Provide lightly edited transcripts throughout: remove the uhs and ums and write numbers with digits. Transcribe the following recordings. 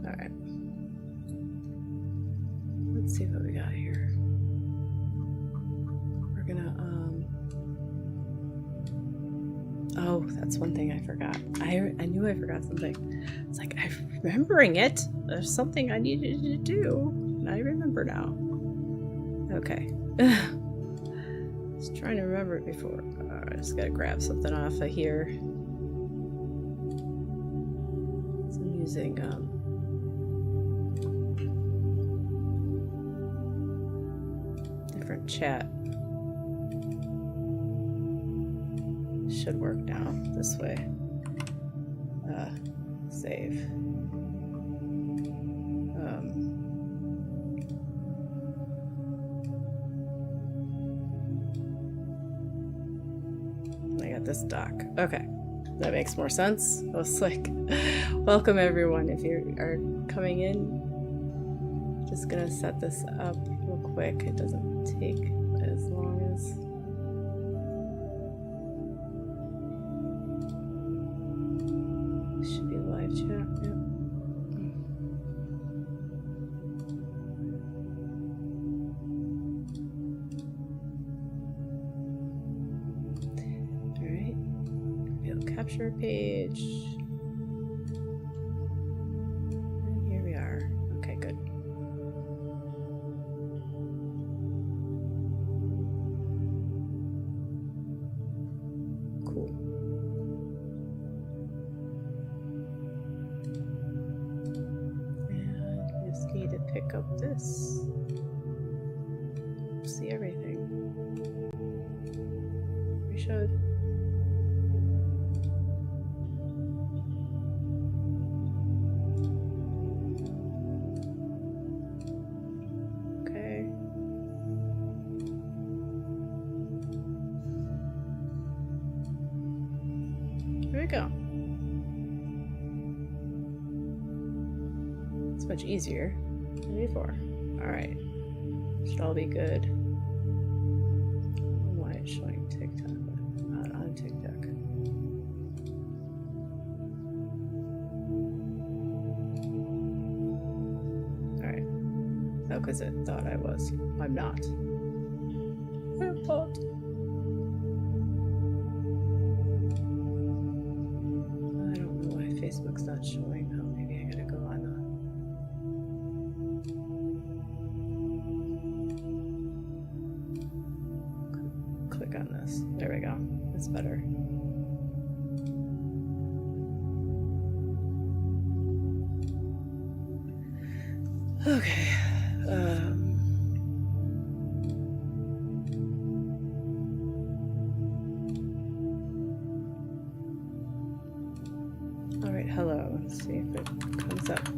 Alright. Let's see what we got here. We're gonna, oh, that's one thing I forgot. I knew I forgot something. It's like, I'm remembering it. There's something I needed to do. And I remember now. Okay. Just trying to remember it before. I just gotta grab something off of here. So I'm using, different chat. Should work now this way. Save. I got this dock. Okay, that makes more sense. I was like, welcome everyone. If you are coming in, just gonna set this up real quick. It doesn't take as long as. Should be live chat. Yep. All right. Field capture page. And here we are. Okay, good. Cool. Need to pick up this. See everything. We should. Okay. Here we go. It's much easier than before. Alright. Should all be good. I don't know why it's showing TikTok, but not on TikTok. Alright. Oh, because it thought I was. I'm not. I'm not. I don't know why Facebook's not showing. Oh, maybe I gotta go on click on this. There we go. That's better. Okay. All right. Hello. Let's see if it comes up.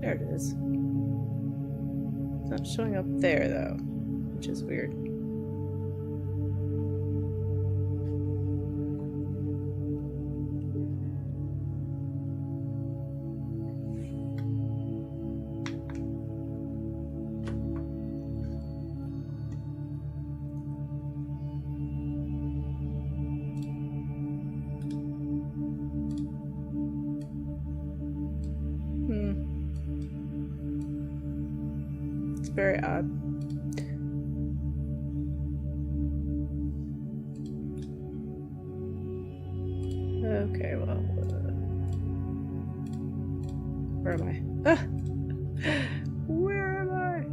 There it is. It's not showing up there though, which is weird. Very odd. Okay, well, where am I? Ah! Where am I?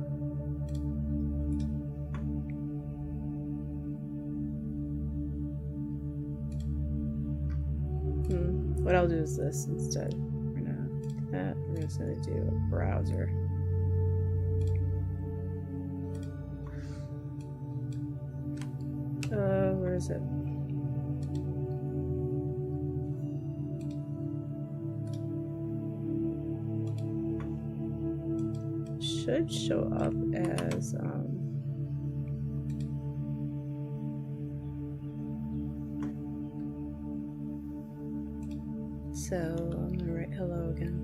What I'll do is this instead. We're gonna do that. We're just gonna do a browser. Where is it? Should show up as so I'm gonna write hello again.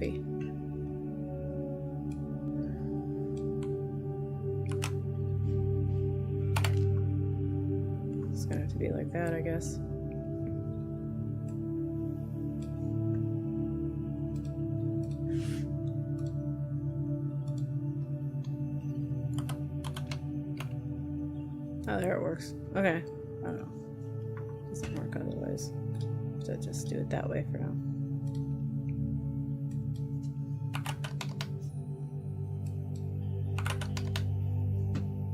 coffee. It's gonna have to be like that, I guess. Oh, there it works. Okay. I don't know. Doesn't work otherwise. So just do it that way for now.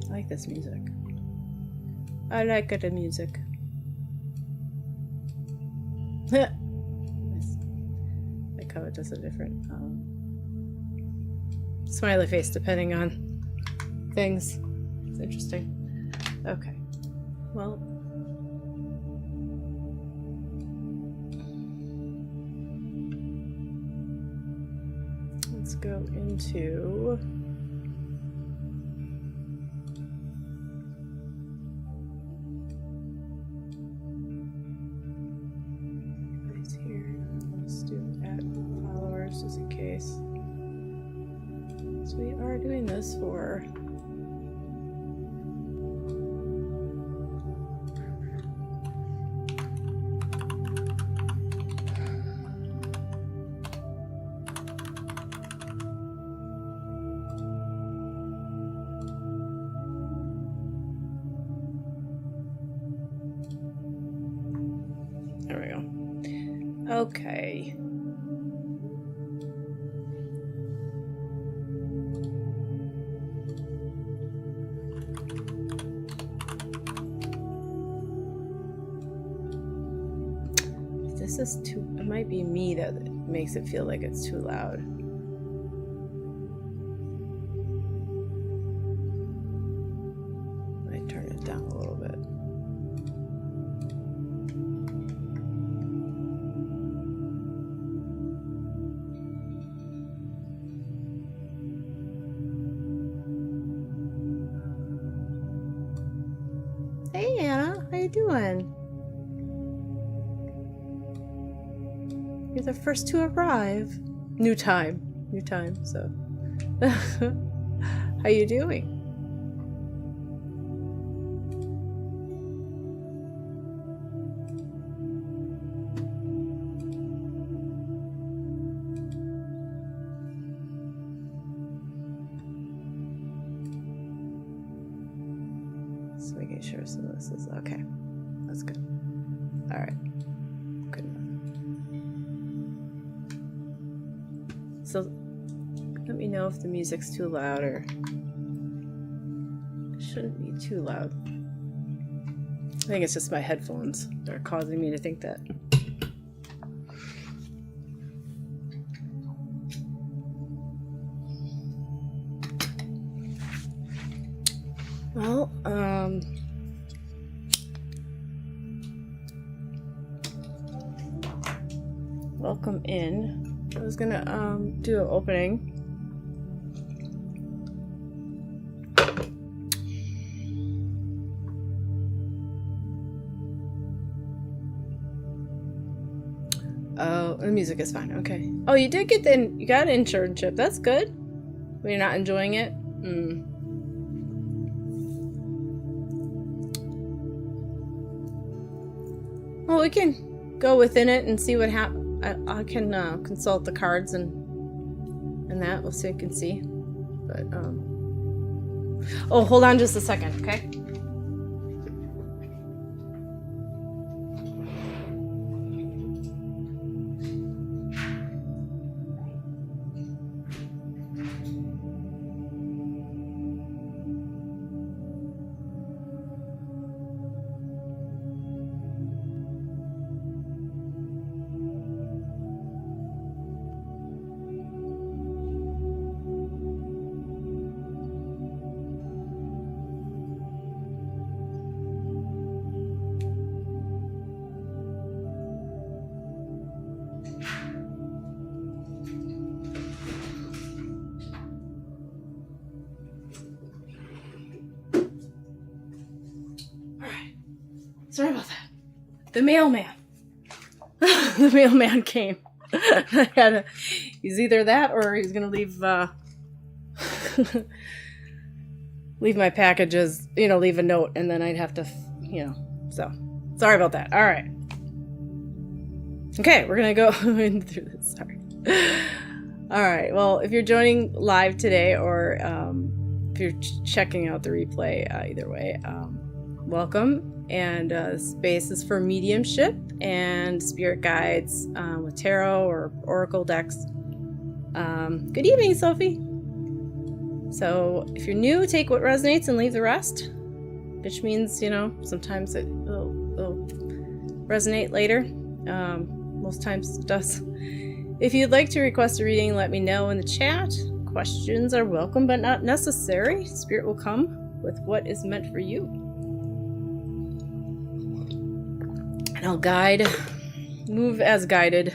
I like this music. I like the music. Nice. Like how it does a different smiley face depending on things. It's interesting. Okay. Well, let's go into right here. Let's do add followers just in case. So we are doing this for okay. This is too, it might be me that makes it feel like it's too loud. I might turn it down a little bit. Hey Anna, how you doing? You're the first to arrive. New time, so. How you doing? Just making sure so this is okay. That's good. All right. Good enough. So let me know if the music's too loud or it shouldn't be too loud. I think it's just my headphones that are causing me to think that. Well, welcome in. I was gonna do an opening. Oh, the music is fine. Okay. Oh, you did get you got an internship. That's good. But you're not enjoying it? Well, we can go within it and see what happens. I can consult the cards and that. We'll see. I can see. But oh, hold on just a second, okay? Sorry about that. The mailman. The mailman came. He's either that or he's gonna leave leave my packages, leave a note, and then I'd have to, so sorry about that. All right. Okay, we're gonna go in through this. Sorry. All right. Well, if you're joining live today, or if you're checking out the replay, either way, welcome. And space is for mediumship and spirit guides with tarot or oracle decks. Good evening, Sophie. So if you're new, take what resonates and leave the rest, which means, sometimes it will resonate later. Most times it does. If you'd like to request a reading, let me know in the chat. Questions are welcome but not necessary. Spirit will come with what is meant for you. And I'll move as guided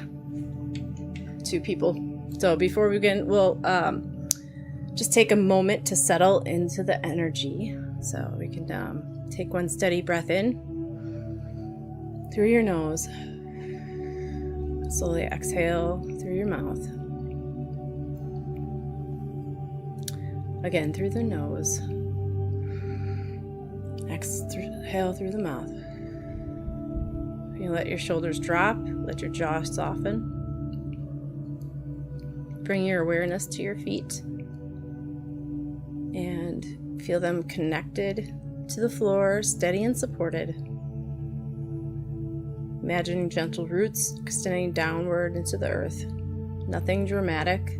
to people. So before we begin, we'll just take a moment to settle into the energy. So we can take one steady breath in through your nose. Slowly exhale through your mouth. Again, through the nose. Exhale through the mouth. You let your shoulders drop, let your jaw soften. Bring your awareness to your feet and feel them connected to the floor, steady and supported. Imagine gentle roots extending downward into the earth. Nothing dramatic,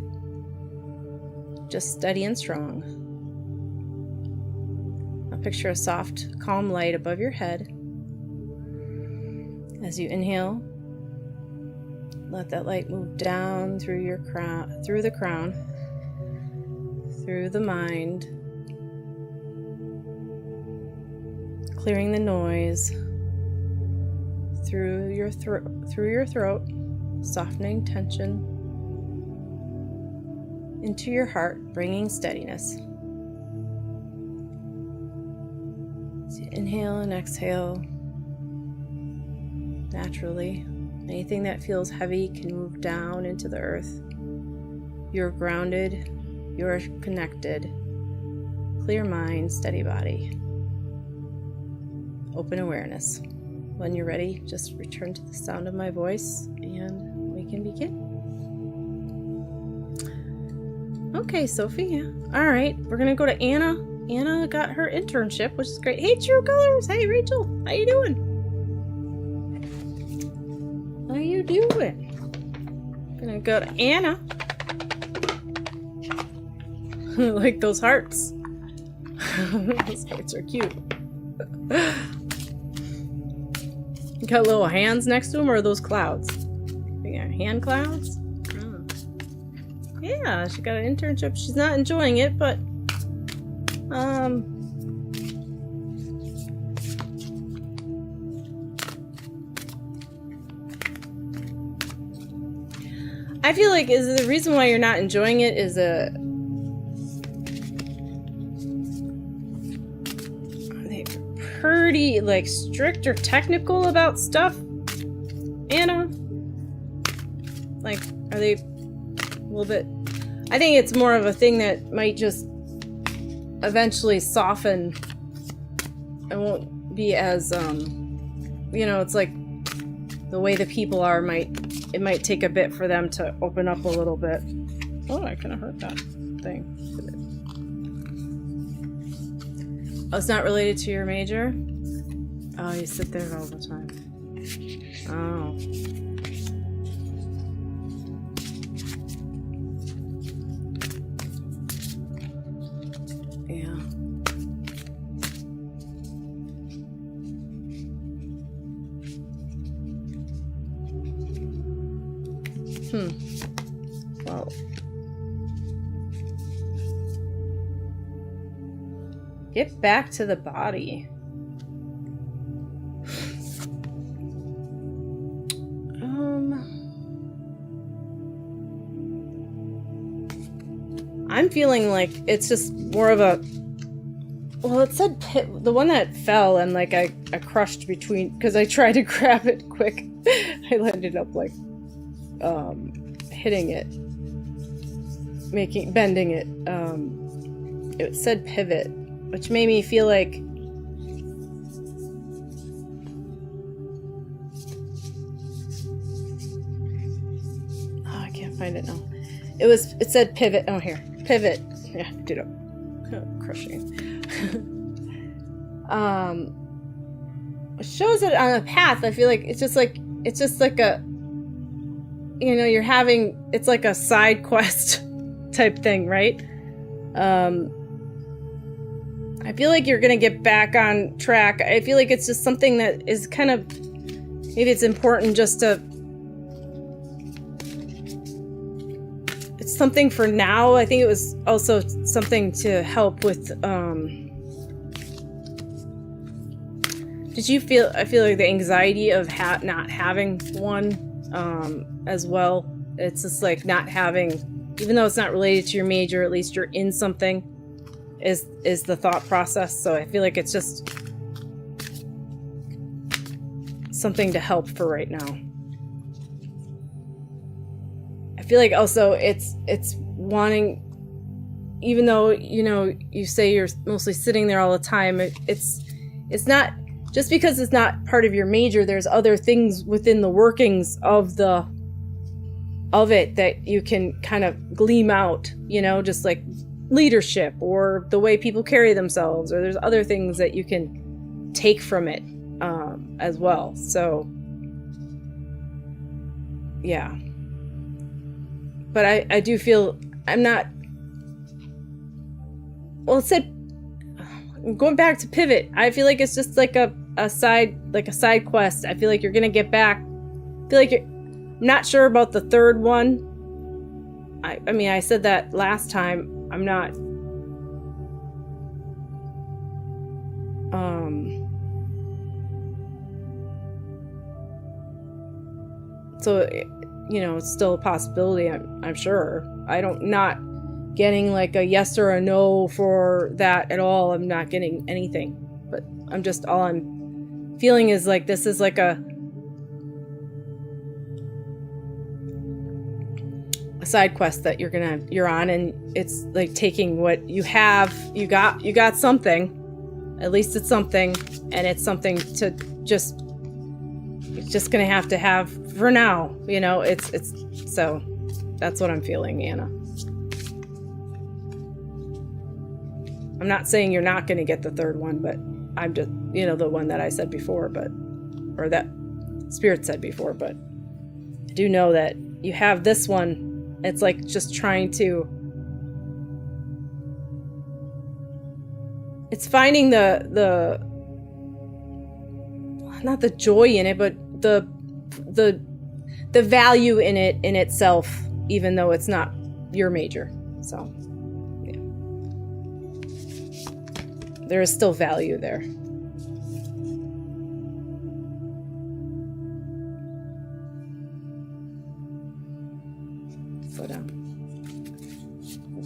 just steady and strong. Now picture a soft, calm light above your head. As you inhale, let that light move down through your crown, through the crown, through the mind, clearing the noise, through your throat, softening tension into your heart, bringing steadiness. As you inhale and exhale naturally, anything that feels heavy can move down into the earth. You're grounded, you're connected. Clear mind, steady body. Open awareness. When you're ready, just return to the sound of my voice and we can begin. Okay, Sophie. All right, we're gonna go to Anna. Anna got her internship, which is great. Hey, True Colors. Hey, Rachel. How you doing? How you doing? Gonna go to Anna. Like those hearts. Those hearts are cute. You got little hands next to them, or are those clouds? You got hand clouds? Oh. Yeah, she got an internship. She's not enjoying it, but I feel like the reason why you're not enjoying it is pretty like strict or technical about stuff, Anna. Like, are they a little bit? I think it's more of a thing that might just eventually soften and won't be as it's like the way the people are it might take a bit for them to open up a little bit. Oh, I kind of hurt that thing. Oh, it's not related to your major? Oh, you sit there all the time. Oh. Yeah. Well. Get back to the body. I'm feeling like it's just more of a... Well, it said the one that fell and like I crushed between... Because I tried to grab it quick. I ended up like hitting it. bending it. It said pivot, which made me feel like I can't find it now. It said pivot. Oh, here. Pivot. Yeah, did it. Crushing. It shows it on a path. I feel like it's just like a, you know, it's like a side quest type thing, right? I feel like you're gonna get back on track. I feel like it's just something that is kind of, maybe it's important just to, it's something for now. I think it was also something to help with, did you feel, I feel like the anxiety of not having one, as well. It's just like not having, even though it's not related to your major, at least you're in something, is the thought process. So I feel like it's just something to help for right now. I feel like also it's wanting, even though, you know, you say you're mostly sitting there all the time, it's not, just because it's not part of your major, there's other things within the workings of it that you can kind of gleam out, you know, just like leadership or the way people carry themselves, or there's other things that you can take from it as well. So yeah, but I do feel I'm not, well, it said, going back to pivot, I feel like it's just like a side quest. I feel like you're gonna get back. I feel like I'm not sure about the third one. I mean, I said that last time. I'm not. So, you know, it's still a possibility. I'm sure. Not getting like a yes or a no for that at all. I'm not getting anything. But all I'm feeling is like this is like a side quest that you're on, and it's like taking what you have. You got something. At least it's something, and it's something to just, it's just gonna have to have for now, you know. It's so that's what I'm feeling, Anna. I'm not saying you're not gonna get the third one, but I'm just, you know, the one that I said before, or that Spirit said before, but I do know that you have this one. It's like just trying to, it's finding the not the joy in it, but the value in it in itself, even though it's not your major. So yeah, there is still value there.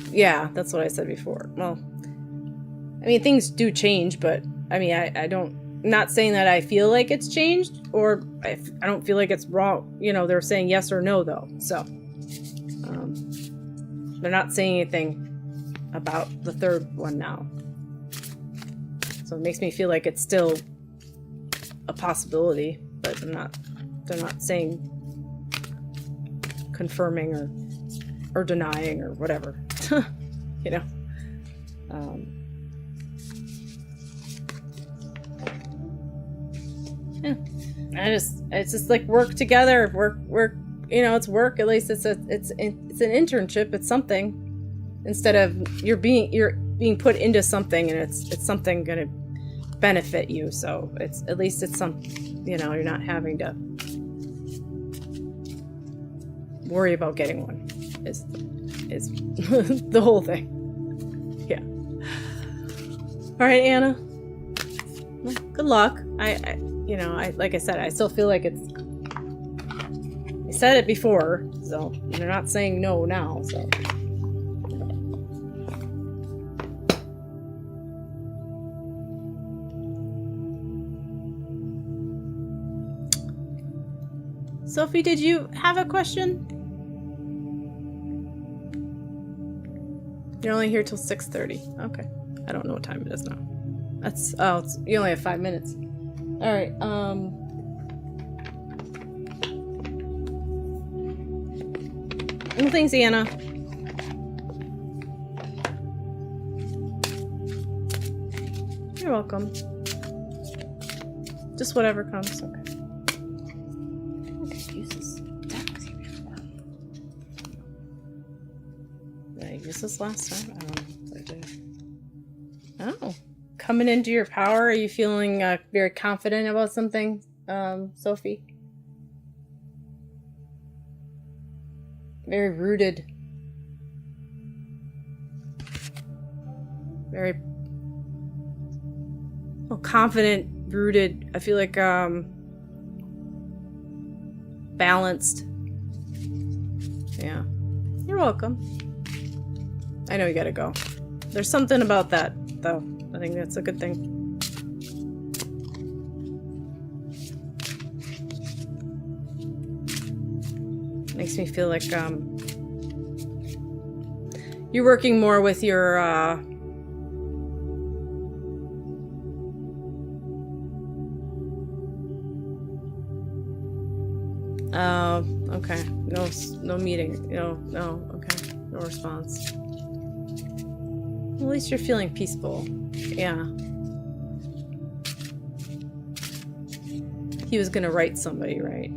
Yeah, that's what I said before. Well, I mean, things do change, but I mean, I don't, not saying that I feel like it's changed, or I don't feel like it's wrong. You know, they're saying yes or no, though. So, they're not saying anything about the third one now. So it makes me feel like it's still a possibility, but they're not saying, confirming or denying or whatever. You know, yeah. It's just like work together, work. You know, it's work. At least it's an internship. It's something, instead of you're being put into something, and it's something going to benefit you. So it's, at least it's some, you know, you're not having to worry about getting one. Is the whole thing. Yeah. All right, Anna. Well, good luck. I like I said, I still feel like it's, I said it before, so they're not saying no now, so. Sophie, did you have a question? You're only here till 6:30. Okay. I don't know what time it is now. That's, oh, you only have 5 minutes. Alright, well, thanks, Anna. You're welcome. Just whatever comes. Okay. Okay, use this deck with you before. Did I use this last time? I don't know if I did. Oh. Coming into your power, are you feeling very confident about something, Sophie? Very rooted. Very confident, rooted. I feel like balanced. Yeah. You're welcome. I know you gotta go. There's something about that, though. I think that's a good thing. Makes me feel like you're working more with your okay. No meeting. No, okay. No response. Well, at least you're feeling peaceful. Yeah. He was gonna write somebody, right?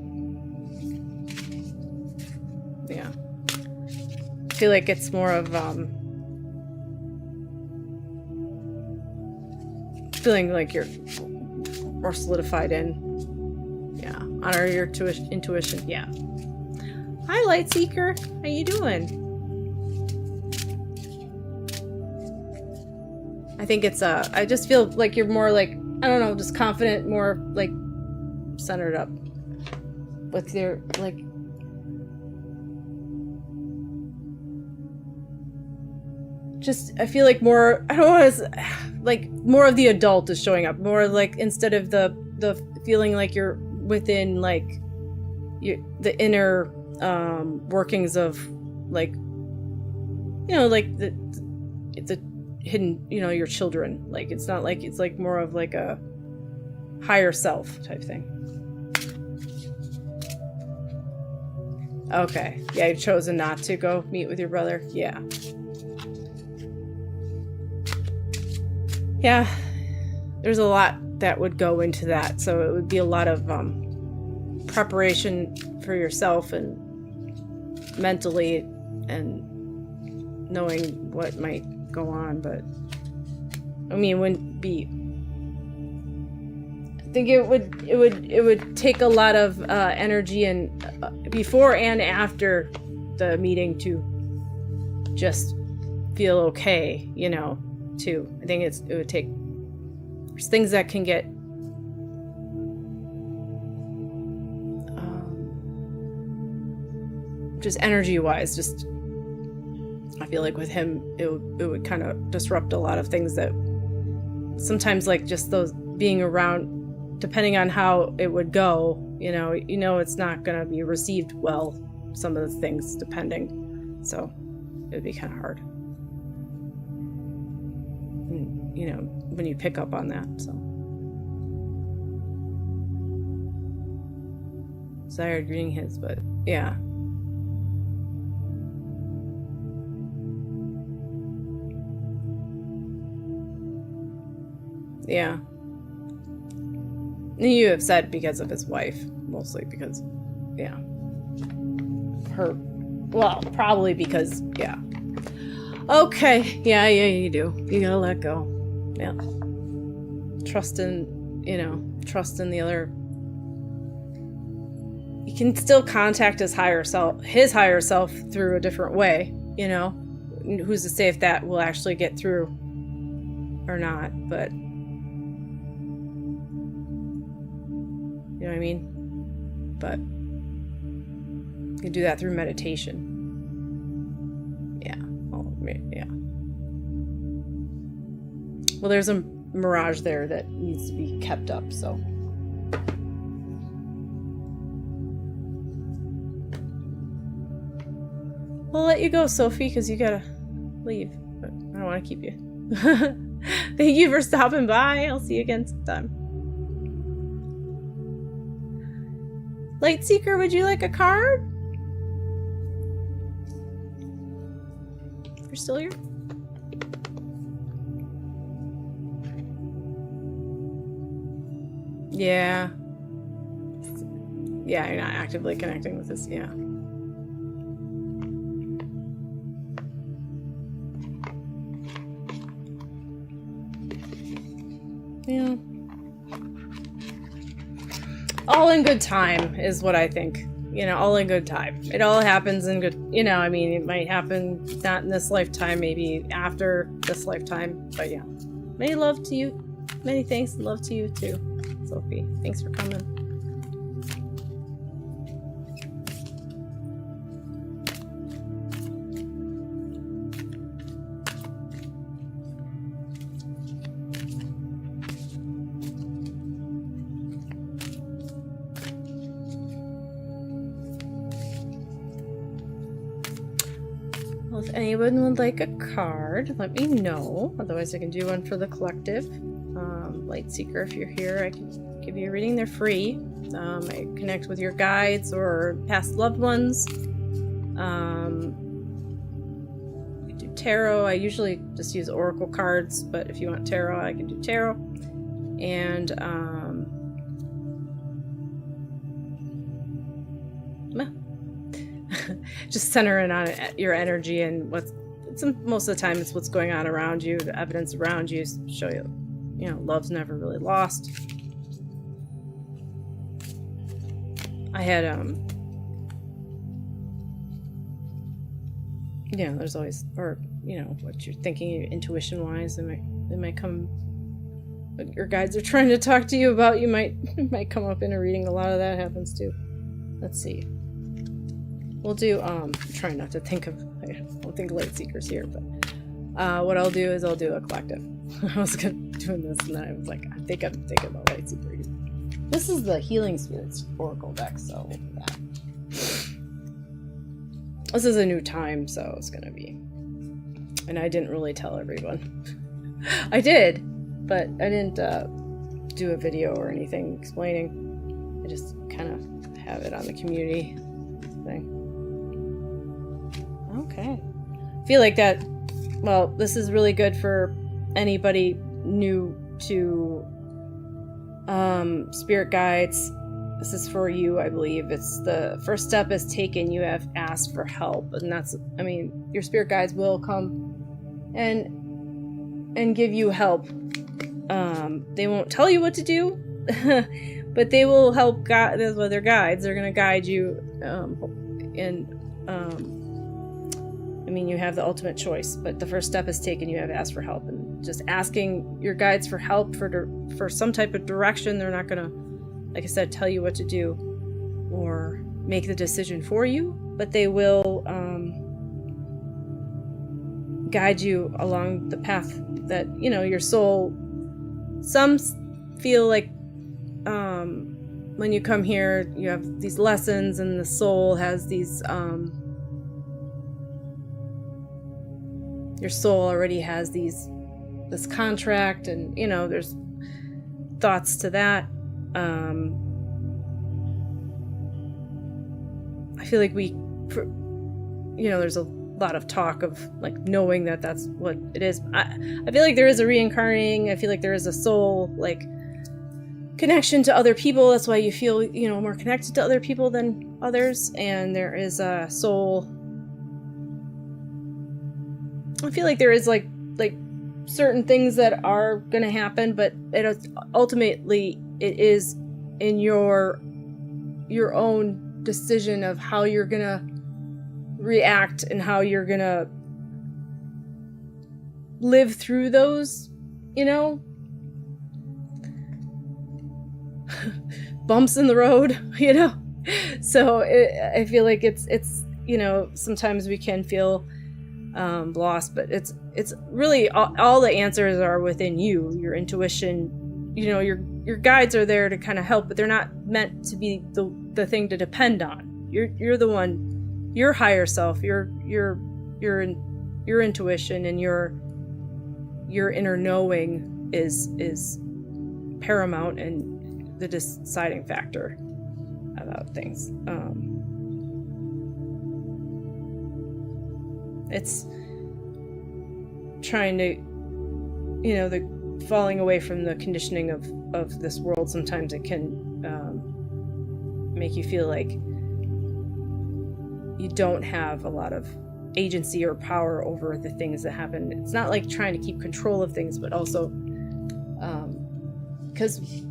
Yeah. I feel like it's more of, feeling like you're more solidified in. Yeah. Honor your intuition. Yeah. Hi, Lightseeker. How you doing? I think it's, I just feel like you're more like, I don't know, just confident, more like centered up with your, like, just, I feel like more, I don't want to, like, more of the adult is showing up, more like, instead of the feeling like you're within, like, the inner, workings of, like, you know, like, the hidden, you know, your children. Like, it's not like, it's like more of like a higher self type thing. Okay. Yeah, you've chosen not to go meet with your brother. Yeah. Yeah. There's a lot that would go into that. So it would be a lot of preparation for yourself and mentally and knowing what might go on, but I mean, it wouldn't be, I think it would take a lot of energy and before and after the meeting to just feel okay, you know, too. I think it would take, there's things that can get just energy wise, just I feel like with him, it would kind of disrupt a lot of things that sometimes, like, just those being around, depending on how it would go, you know, it's not going to be received well, some of the things, depending. So it would be kind of hard. And, you know, when you pick up on that, so. Desired reading his, but yeah. Yeah. You have said because of his wife, mostly because, yeah. Her, well, probably because, yeah. Okay, yeah, you do. You gotta let go. Yeah. Trust in, you know, trust in the other. You can still contact his higher self through a different way, you know. Who's to say if that will actually get through or not, but you know what I mean? But you can do that through meditation. Yeah. Oh, yeah. Well, there's a mirage there that needs to be kept up, so. We'll let you go, Sophie, because you gotta leave. but I don't want to keep you. Thank you for stopping by. I'll see you again sometime. Light Seeker, would you like a card? You're still here? Yeah. Yeah, you're not actively connecting with this, yeah. Yeah. All in good time is what I think. You know, all in good time. It all happens in good, you know, I mean, it might happen not in this lifetime, maybe after this lifetime, but yeah. Many love to you. Many thanks and love to you too, Sophie. Thanks for coming. Well, if anyone would like a card, let me know. Otherwise, I can do one for the collective. Light Seeker, if you're here, I can give you a reading. They're free. I connect with your guides or past loved ones. I do tarot. I usually just use oracle cards, but if you want tarot, I can do tarot. And just centering on your energy and most of the time it's what's going on around you, the evidence around you, show you, you know, love's never really lost. I had you know, there's always, or you know, what you're thinking intuition wise, they might come, what your guides are trying to talk to you about, you might come up in a reading. A lot of that happens too. Let's see. We'll do, I'm trying not to think of, I don't think Light Seeker's here, but what I'll do is I'll do a collective. I was doing this and then I was like, I think I'm thinking about Light Seeker. This is the Healing Spirits Oracle deck, so we'll do that. This is a new time, so it's gonna be, and I didn't really tell everyone. I did, but I didn't do a video or anything explaining. I just kind of have it on the community thing. Okay. I feel like that, well, this is really good for anybody new to spirit guides. This is for you, I believe. It's the first step is taken. You have asked for help, and that's, I mean, your spirit guides will come and give you help. They won't tell you what to do, but they will help guide. That's what they're guides. They're going to guide you, I mean, you have the ultimate choice, but the first step is taken. You have asked for help, and just asking your guides for help for some type of direction. They're not going to, like I said, tell you what to do or make the decision for you, but they will guide you along the path that, you know, your soul. Some feel like when you come here, you have these lessons, and the soul has these. Your soul already has this contract, and you know, there's thoughts to that. I feel like there's a lot of talk of like knowing that that's what it is. I feel like there is a reincarnating. I feel like there is a soul like connection to other people. That's why you feel, you know, more connected to other people than others. And there is a soul. I feel like there is like certain things that are going to happen, but ultimately it is in your own decision of how you're going to react and how you're going to live through those, you know, bumps in the road, you know. So I feel like it's, you know, sometimes we can feel lost, but it's really all the answers are within you, your intuition. You know, your guides are there to kind of help, but they're not meant to be the thing to depend on. You're the one, your higher self, your your intuition and your inner knowing is paramount and the deciding factor about things. It's trying to, the falling away from the conditioning of this world. Sometimes it can make you feel like you don't have a lot of agency or power over the things that happen. It's not like trying to keep control of things, but also because we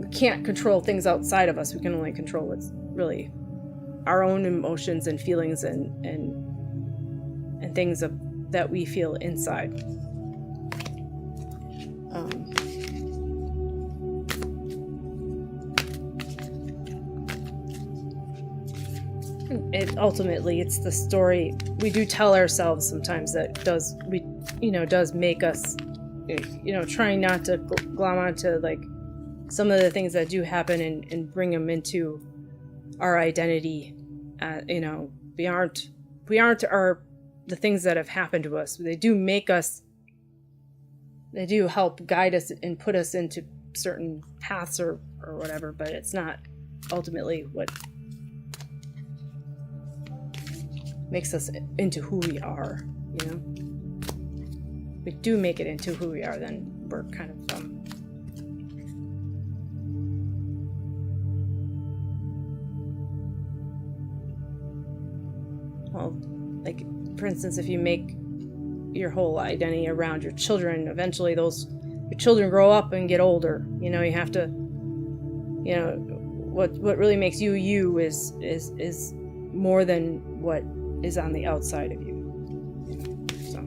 can't control things outside of us. We can only control what's really our own emotions and feelings and things that we feel inside. Ultimately, it's the story we do tell ourselves sometimes that does make us, trying not to glom onto like some of the things that do happen and bring them into our identity. We aren't the things that have happened to us. They do make us. They do help guide us and put us into certain paths or whatever, but it's not ultimately what makes us into who we are. We do make it into who we are, then we're kind of like, for instance, if you make your whole identity around your children, eventually your children grow up and get older. You have to, what really makes you is more than what is on the outside of you. So,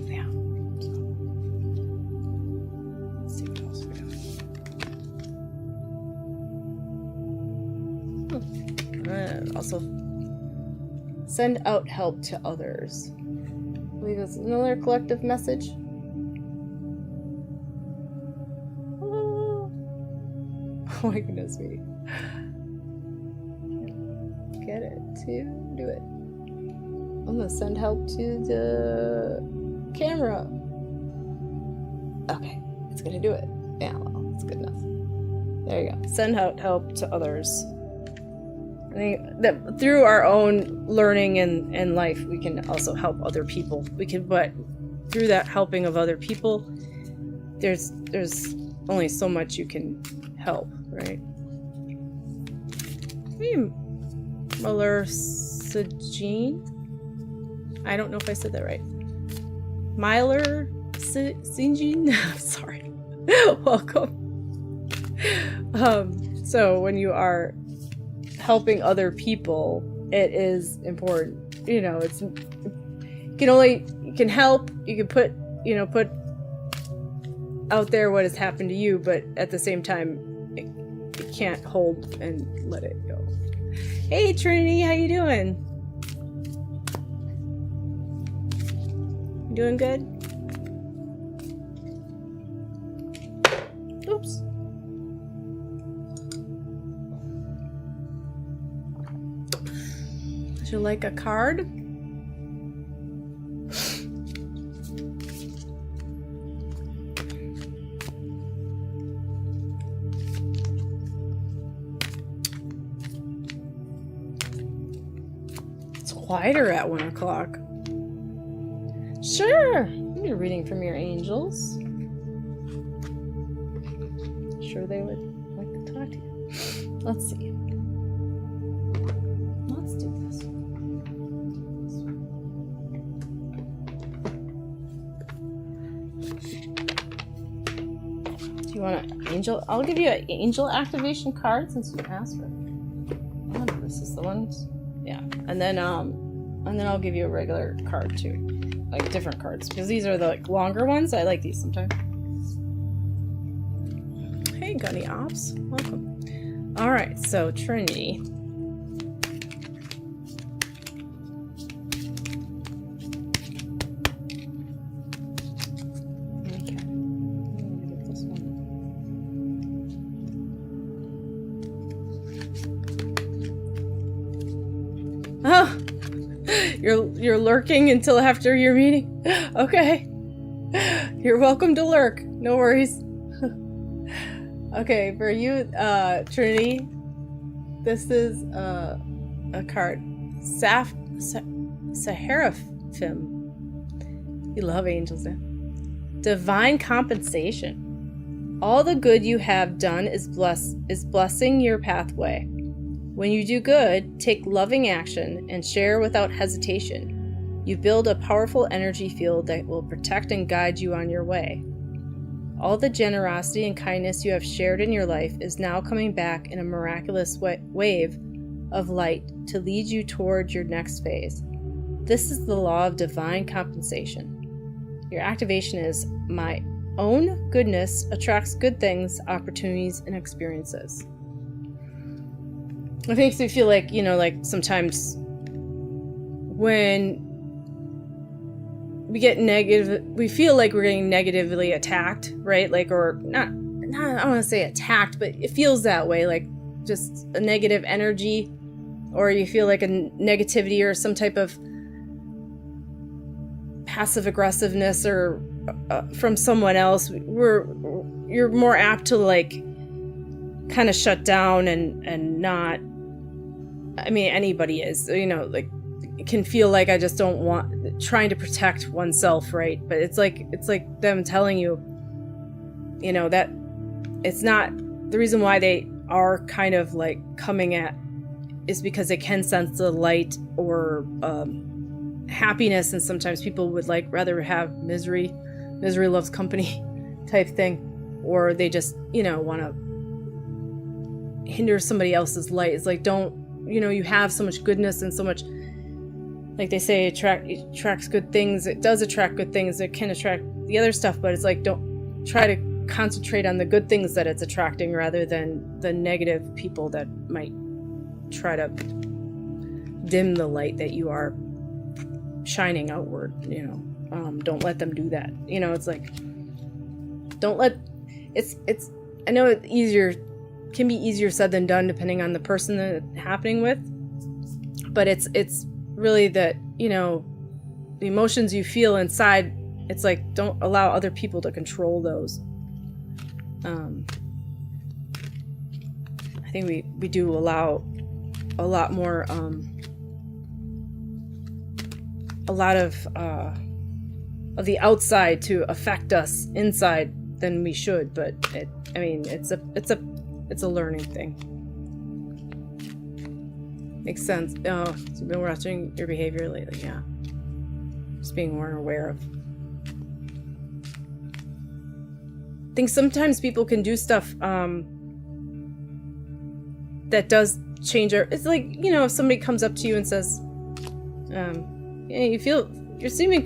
yeah. Let's see what else we have. Also, send out help to others. Leave us another collective message. Oh my goodness me. Get it to do it. I'm gonna send help to the camera. Okay, it's gonna do it. Yeah, well, it's good enough. There you go. Send out help to others. I think that through our own learning and life, we can also help other people. But through that helping of other people, there's only so much you can help, right? Myler-Sajine? I don't know if I said that right. Myler-Sajine? Sorry. Welcome. So when you are helping other people, it is important. You can help, you can put out there what has happened to you, but at the same time, you can't hold and let it go. Hey Trinity, how you doing? You doing good? Oops. Would you like a card? Quieter at 1 o'clock. Sure, you're reading from your angels. Sure, they would like to talk to you. Let's see. Let's do this. Do you want an angel? I'll give you an angel activation card since you asked for it. Oh, this is the ones. Yeah, and then I'll give you a regular card too, like different cards, because these are the longer ones. I like these sometimes. Hey, Gunny Ops, welcome. All right, so Trinity. Okay, I'm gonna get this one. You're lurking until after your meeting? Okay. You're welcome to lurk. No worries. Okay, for you, Trinity, this is a card. Seraphim. You love angels, eh? Divine compensation. All the good you have done is blessing your pathway. When you do good, take loving action and share without hesitation. You build a powerful energy field that will protect and guide you on your way. All the generosity and kindness you have shared in your life is now coming back in a miraculous wave of light to lead you toward your next phase. This is the law of divine compensation. Your activation is my own goodness attracts good things, opportunities, and experiences. It makes me feel like, like sometimes when we get negative, we feel like we're getting negatively attacked, right? Like, or not, I don't want to say attacked, but it feels that way, like just a negative energy, or you feel like a negativity or some type of passive aggressiveness or from someone else. You're more apt to like kind of shut down and not, I mean, anybody is, like it can feel like I just don't want, trying to protect oneself, right? But it's like them telling you, that it's not, the reason why they are kind of like coming at is because they can sense the light or happiness, and sometimes people would like rather have misery loves company type thing, or they just want to hinder somebody else's light. It's like, don't, you have so much goodness and so much, like they say, it attracts good things. It does attract good things. It can attract the other stuff, but it's like, don't try to concentrate on the good things that it's attracting rather than the negative people that might try to dim the light that you are shining outward. Don't let them do that. It's like, don't let, it's I know it's easier, can be easier said than done depending on the person that it's happening with, but it's really that, the emotions you feel inside, it's like, don't allow other people to control those. I think we do allow a lot more, a lot of the outside to affect us inside than we should, but it's a learning thing. Makes sense. Oh, so you've been watching your behavior lately, yeah. Just being more aware of. I think sometimes people can do stuff that does change our, it's like, if somebody comes up to you and says, you feel, you seem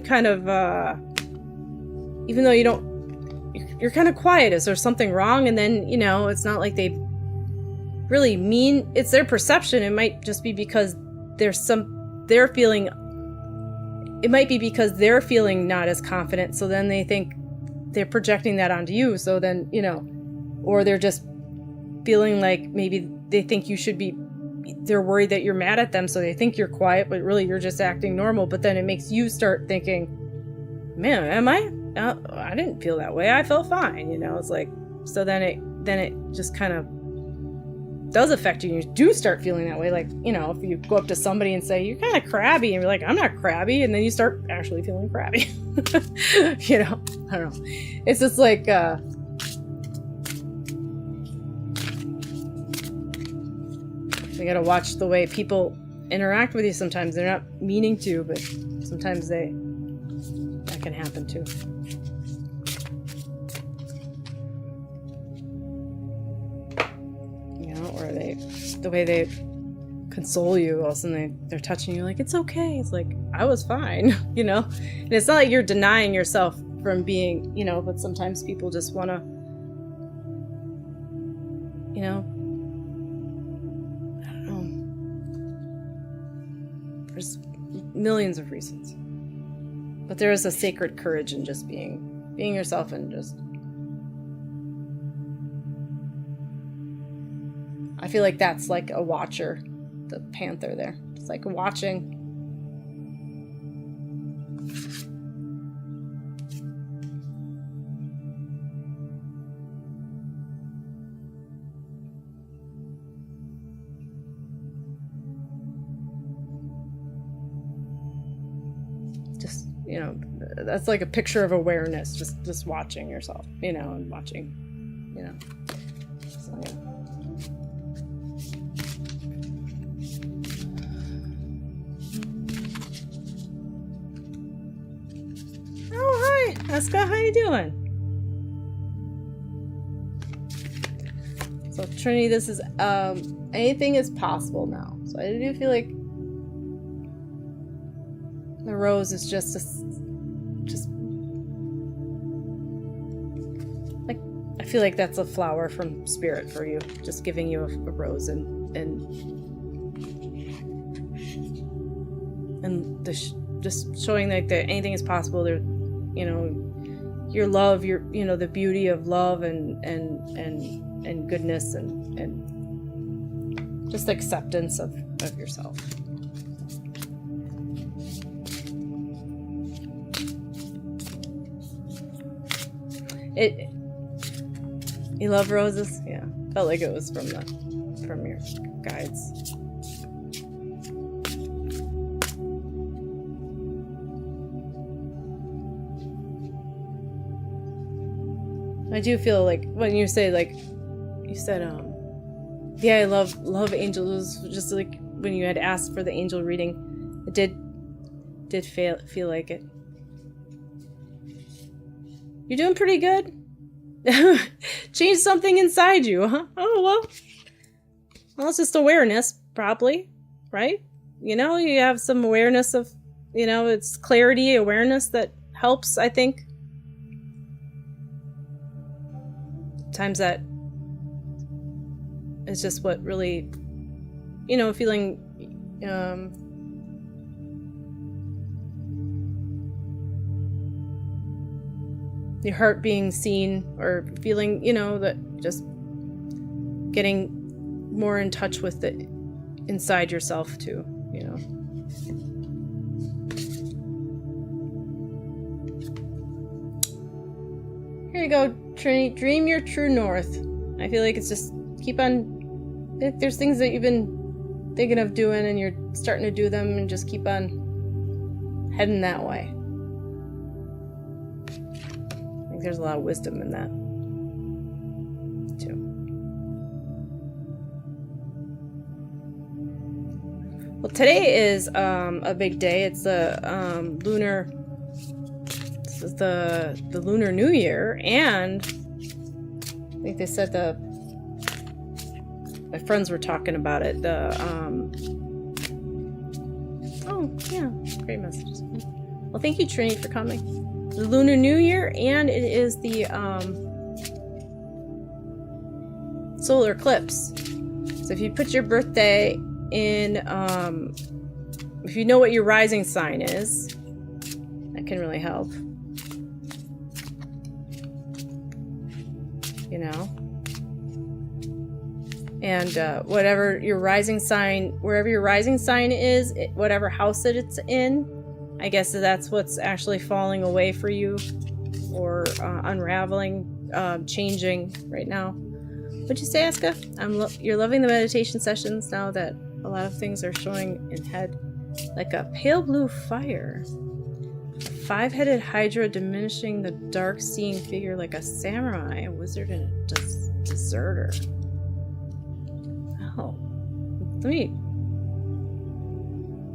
kind of, even though you don't, you're kind of quiet, is there something wrong? And then, it's not like they really mean, it's their perception. It might just be because they're feeling not as confident. So then they think they're projecting that onto you. So then, or they're just feeling like maybe they think you should be, they're worried that you're mad at them. So they think you're quiet, but really you're just acting normal. But then it makes you start thinking, man, am I? I didn't feel that way. I felt fine. It's like, so then it just kind of does affect you. You do start feeling that way. Like, if you go up to somebody and say, you're kind of crabby, and you're like, I'm not crabby. And then you start actually feeling crabby. I don't know. It's just like, you gotta watch the way people interact with you sometimes. They're not meaning to, but sometimes that can happen too. Or the way they console you, all of a sudden they're touching you like, it's okay. It's like, I was fine, And it's not like you're denying yourself from being, but sometimes people just want to, I don't know. There's millions of reasons. But there is a sacred courage in just being yourself and just, I feel like that's like a watcher the panther there. It's like watching. Just, you know, that's like a picture of awareness, just watching yourself, you know, and watching, you know. So, yeah. Oh, hi, Eska, how you doing? So, Trinity, this is, anything is possible now. So I do feel like the rose is just like, I feel like that's a flower from spirit for you, just giving you a rose and just showing like that anything is possible. There, you know, your love, your, you know, the beauty of love and goodness and just acceptance of yourself. You love roses? Yeah. Felt like it was from your guides. I do feel like when you say, like, you said, yeah, I love angels, just like when you had asked for the angel reading, it did feel like it. You're doing pretty good. Change something inside you, huh? Oh, well, it's just awareness, probably, right? You know, you have some awareness of, you know, it's clarity, awareness that helps, I think. Times that is just what really, you know, feeling, your heart being seen, or feeling, you know, that just getting more in touch with the inside yourself too, you know. Here you go, Trinity. Dream your true north. I feel like it's just keep on, if there's things that you've been thinking of doing and you're starting to do them, and just keep on heading that way. There's a lot of wisdom in that too. Well, today is a big day. It's the lunar. This is the Lunar New Year, and I think they said my friends were talking about it. Oh yeah, great messages. Well, thank you, Trinity, for coming. The Lunar New Year, and it is the solar eclipse. So if you put your birthday in, if you know what your rising sign is, that can really help. You know? And whatever your rising sign, wherever your rising sign is, whatever house that it's in, I guess that's what's actually falling away for you, or unraveling, changing right now. What'd you say, Aska? You're loving the meditation sessions now that a lot of things are showing in head, like a pale blue fire, a 5-headed hydra diminishing the dark seeing figure like a samurai, a wizard, and a deserter. Oh, let me.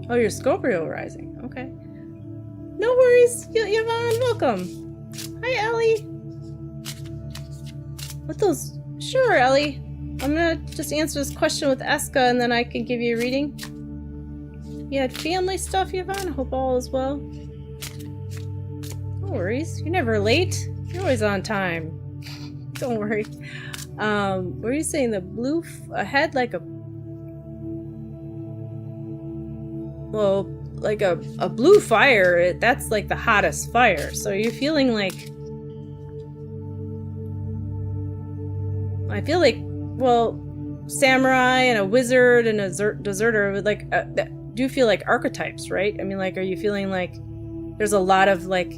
Oh, you're Scorpio rising. Okay. No worries, Yvonne, welcome. Hi, Ellie. What those? Sure, Ellie. I'm gonna just answer this question with Eska, and then I can give you a reading. You had family stuff, Yvonne? I hope all is well. No worries. You're never late. You're always on time. Don't worry. What are you saying? The blue ahead, like a... Well, like a blue fire, that's like the hottest fire. So you're feeling like... I feel like, well, samurai and a wizard and a deserter, like that do feel like archetypes, right? I mean, like, are you feeling like there's a lot of like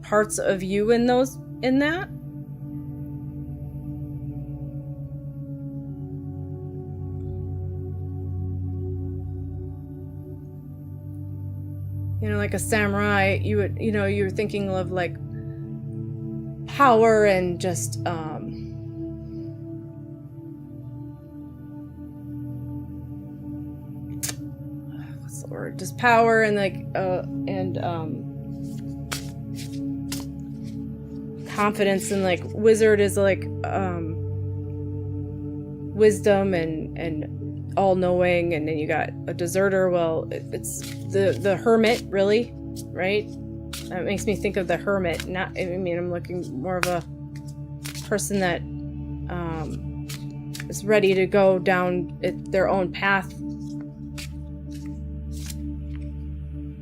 parts of you in that? You know, like a samurai, you were thinking of like power and just what's the word? Just power and like confidence, and like wizard is like wisdom and all-knowing, and then you got a deserter. Well, it's the hermit, really, right? That makes me think of the hermit. Not, I mean, I'm looking more of a person that is ready to go down their own path,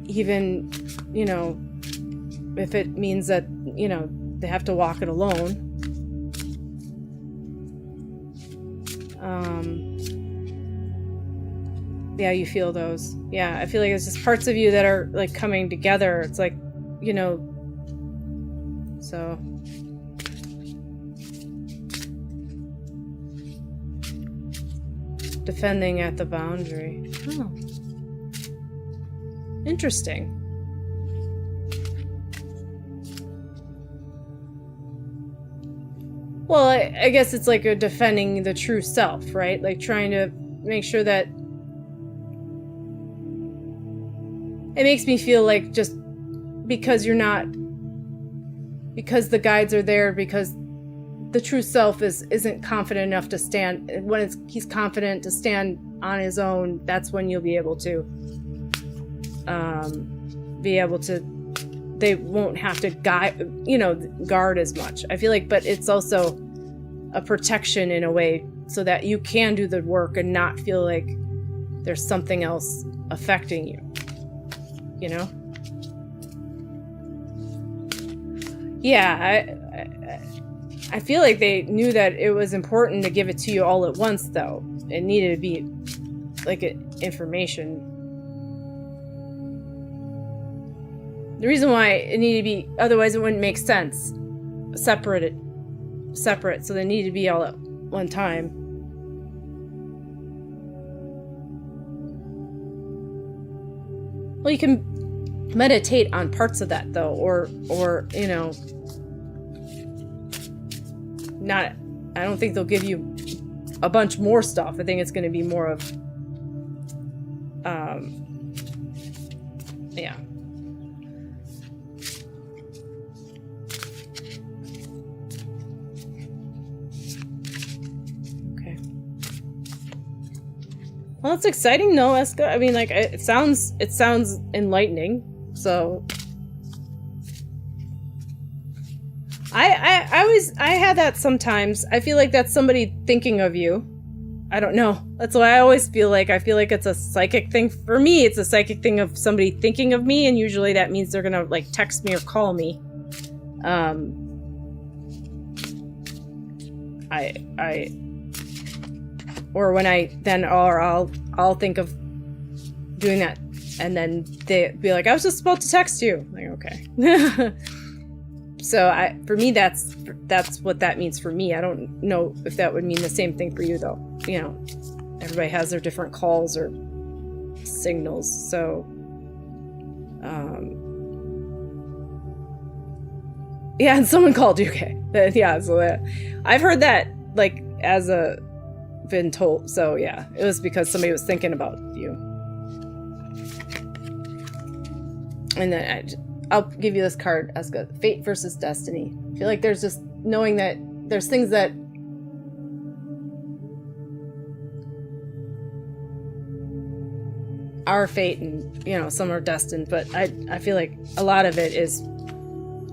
even, you know, if it means that, you know, they have to walk it alone. Yeah, you feel those. Yeah, I feel like it's just parts of you that are like coming together. It's like, you know, so. Defending at the boundary. Oh. Interesting. Well, I guess it's like a defending the true self, right? Like trying to make sure that it makes me feel like just because you're not, because the guides are there, because the true self isn't confident enough to stand. When he's confident to stand on his own, that's when you'll be able to, they won't have to guard as much. I feel like, but it's also a protection in a way so that you can do the work and not feel like there's something else affecting you. You know? Yeah, I feel like they knew that it was important to give it to you all at once, though. It needed to be like information. The reason why it needed to be, otherwise it wouldn't make sense. Separate, so they needed to be all at one time. Well, you can meditate on parts of that, though, or you know, not. I don't think they'll give you a bunch more stuff. I think it's going to be more of, yeah. Well, it's exciting, no, Eska. I mean, like, it sounds enlightening. So, I had that sometimes. I feel like that's somebody thinking of you. I don't know. That's why I always feel like it's a psychic thing. For me, it's a psychic thing of somebody thinking of me, and usually that means they're gonna like text me or call me. I'll think of doing that, and then they be like, I was just about to text you. I'm like, okay. So for me, that's what that means for me. I don't know if that would mean the same thing for you, though. You know, everybody has their different calls or signals. So, yeah, and someone called you. Okay, yeah. So I've heard that like been told. So yeah, it was because somebody was thinking about you. And then I'll give you this card, Eska. Fate versus destiny. I feel like there's just knowing that there's things that are fate and, you know, some are destined, but I feel like a lot of it is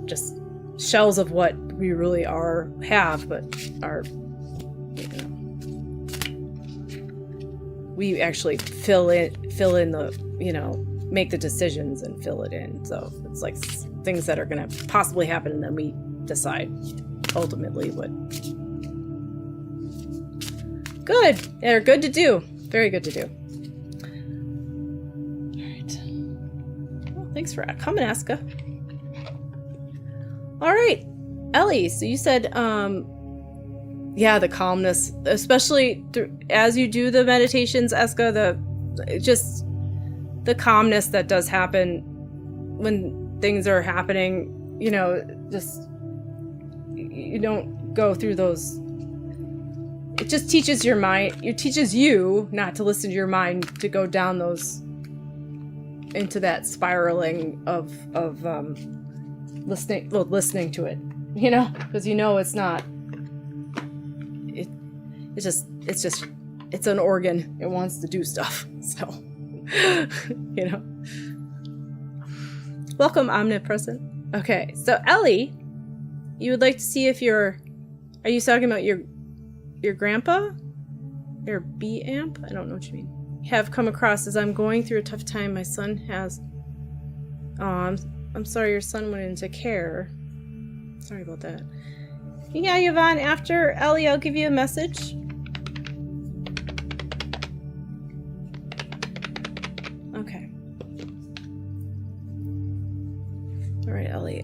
just shells of what we really have, but are, you know, we actually fill in the, you know, make the decisions and fill it in. So it's like things that are going to possibly happen, and then we decide ultimately what. Good. They're good to do. Very good to do. All right. Well, thanks for coming, Aska. All right, Ellie. So you said, yeah, the calmness, especially as you do the meditations, Aska. The calmness that does happen when things are happening. You know, just you don't go through those. It just teaches your mind. It teaches you not to listen to your mind to go down those into that spiraling of listening to it. You know, because you know it's not. It's an organ. It wants to do stuff. So, you know. Welcome, Omnipresent. Okay, so Ellie, you would like to see if are you talking about your grandpa? Your B amp? I don't know what you mean. Have come across as I'm going through a tough time. My son has. Oh, I'm sorry your son went into care. Sorry about that. Yeah, Yvonne, after Ellie, I'll give you a message. Okay. All right, Ellie.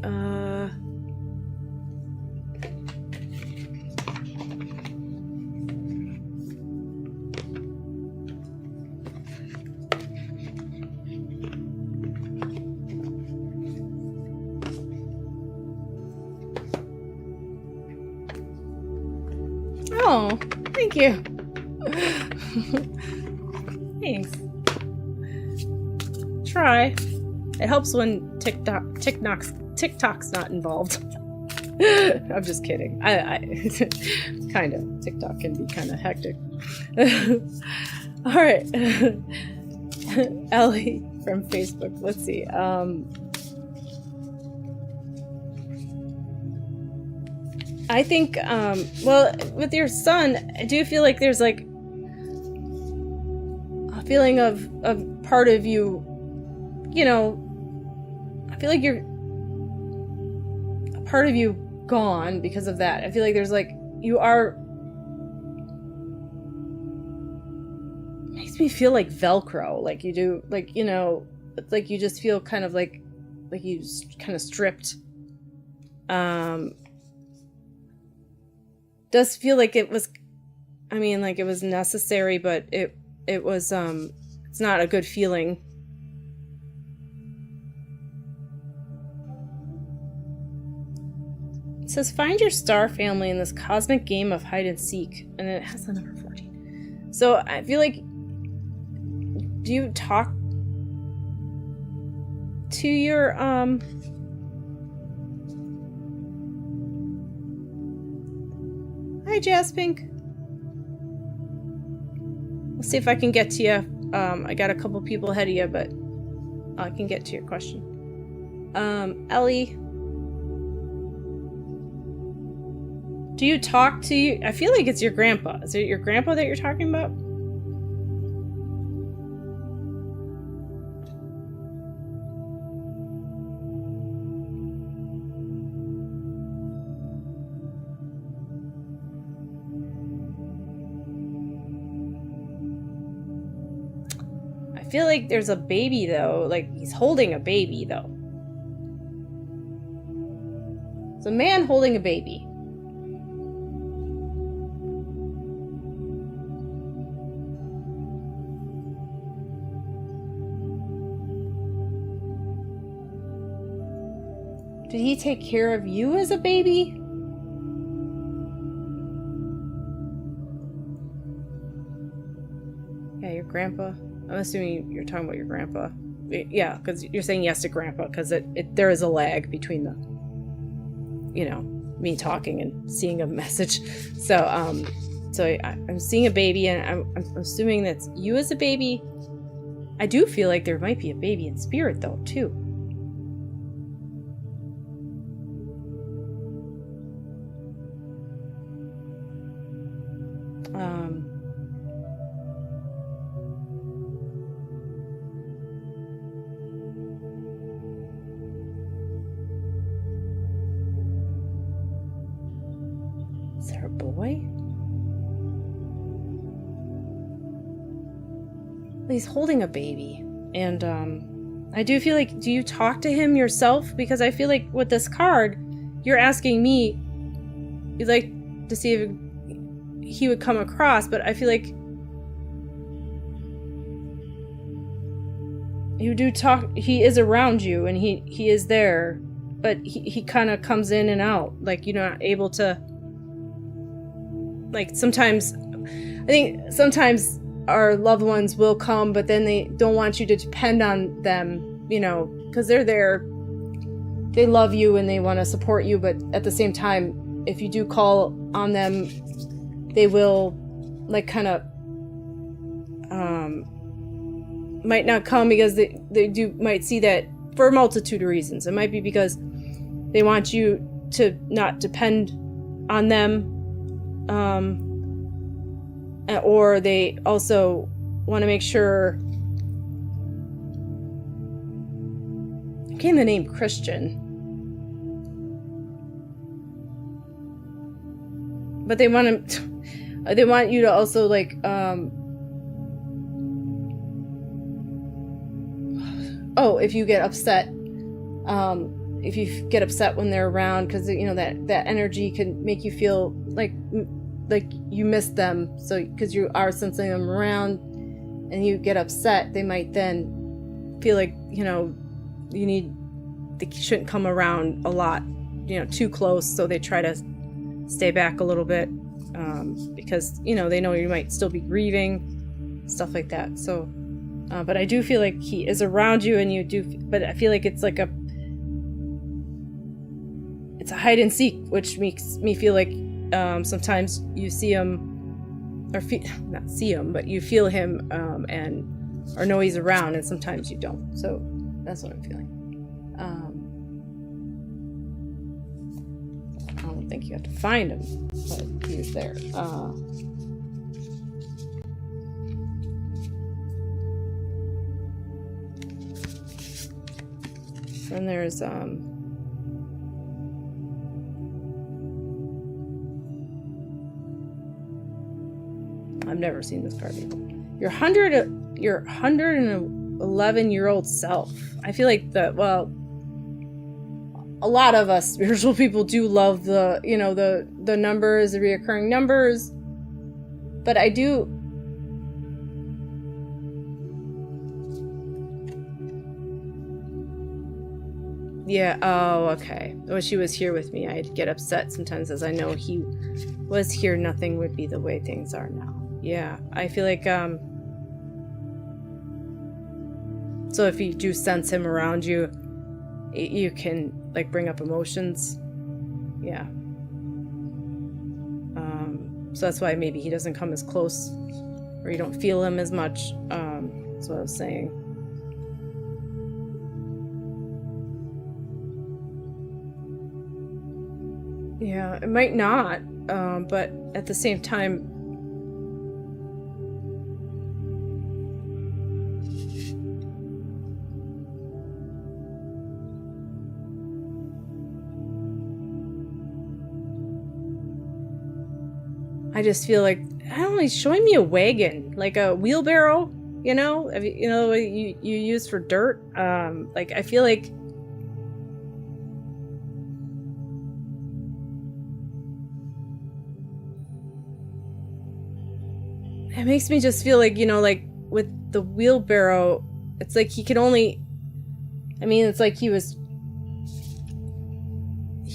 Oh, thank you. Thanks. Try. It helps when TikTok's not involved. I'm just kidding. I kind of. TikTok can be kind of hectic. All right. Ellie from Facebook. Let's see. I think, well, with your son, I do feel like there's like a feeling of part of you, you know, I feel like you're a part of you gone because of that. I feel like there's like, you are, makes me feel like Velcro, like you do, like, you know, it's like you just feel kind of like you just kind of stripped. Does feel like it was, I mean, like it was necessary, but it was, it's not a good feeling. It says, find your star family in this cosmic game of hide and seek. And it has the number 14. So I feel like, do you talk to your, hi, Jaspink. We'll see if I can get to you. I got a couple people ahead of you, but I can get to your question. Ellie, do you talk to you? I feel like it's your grandpa. Is it your grandpa that you're talking about? I feel like there's a baby though, like he's holding a baby though. It's a man holding a baby. Did he take care of you as a baby? Yeah, your grandpa. I'm assuming you're talking about your grandpa. Yeah, because you're saying yes to grandpa, because there is a lag between the, you know, me talking and seeing a message. So I'm seeing a baby, and I'm assuming that's you as a baby. I do feel like there might be a baby in spirit though too. Is there a boy? he's holding a baby. And I do feel like, do you talk to him yourself? Because I feel like with this card, you're asking me, you'd like to see if he would come across, but I feel like you do talk. He is around you, and he is there, but he kind of comes in and out. Like, you're not able to, like, sometimes, I think sometimes our loved ones will come, but then they don't want you to depend on them, you know, because they're there, they love you and they want to support you, but at the same time, if you do call on them, they will, like, kind of might not come, because they might see that for a multitude of reasons. It might be because they want you to not depend on them, or they also want to make sure. Came the name Christian, but they want you to also, like, if you get upset, if you get upset when they're around, because, you know, that energy can make you feel like you miss them. So because you are sensing them around and you get upset, they might then feel like, you know, they shouldn't come around a lot, you know, too close. So they try to stay back a little bit, because, you know, they know you might still be grieving, stuff like that. So but I do feel like he is around you, and you do, but I feel like it's like it's a hide and seek, which makes me feel like sometimes you see him, or not see him, but you feel him, or know he's around, and sometimes you don't. So that's what I'm feeling. I don't think you have to find him, but he's there. And there's I've never seen this card before. Your 111-year-old self. I feel like a lot of us spiritual people do love the numbers, the reoccurring numbers, but I do. Yeah, oh, okay. When she was here with me, I'd get upset sometimes, as I know he was here, nothing would be the way things are now. Yeah, I feel like, so if you do sense him around you, you can, like, bring up emotions. Yeah. So that's why maybe he doesn't come as close, or you don't feel him as much. That's what I was saying. Yeah, it might not, but at the same time, I just feel like, I don't know, he's showing me a wagon, like a wheelbarrow, you know, you use for dirt. Like, I feel like it makes me just feel like, you know, like with the wheelbarrow, it's like he could only, I mean, it's like he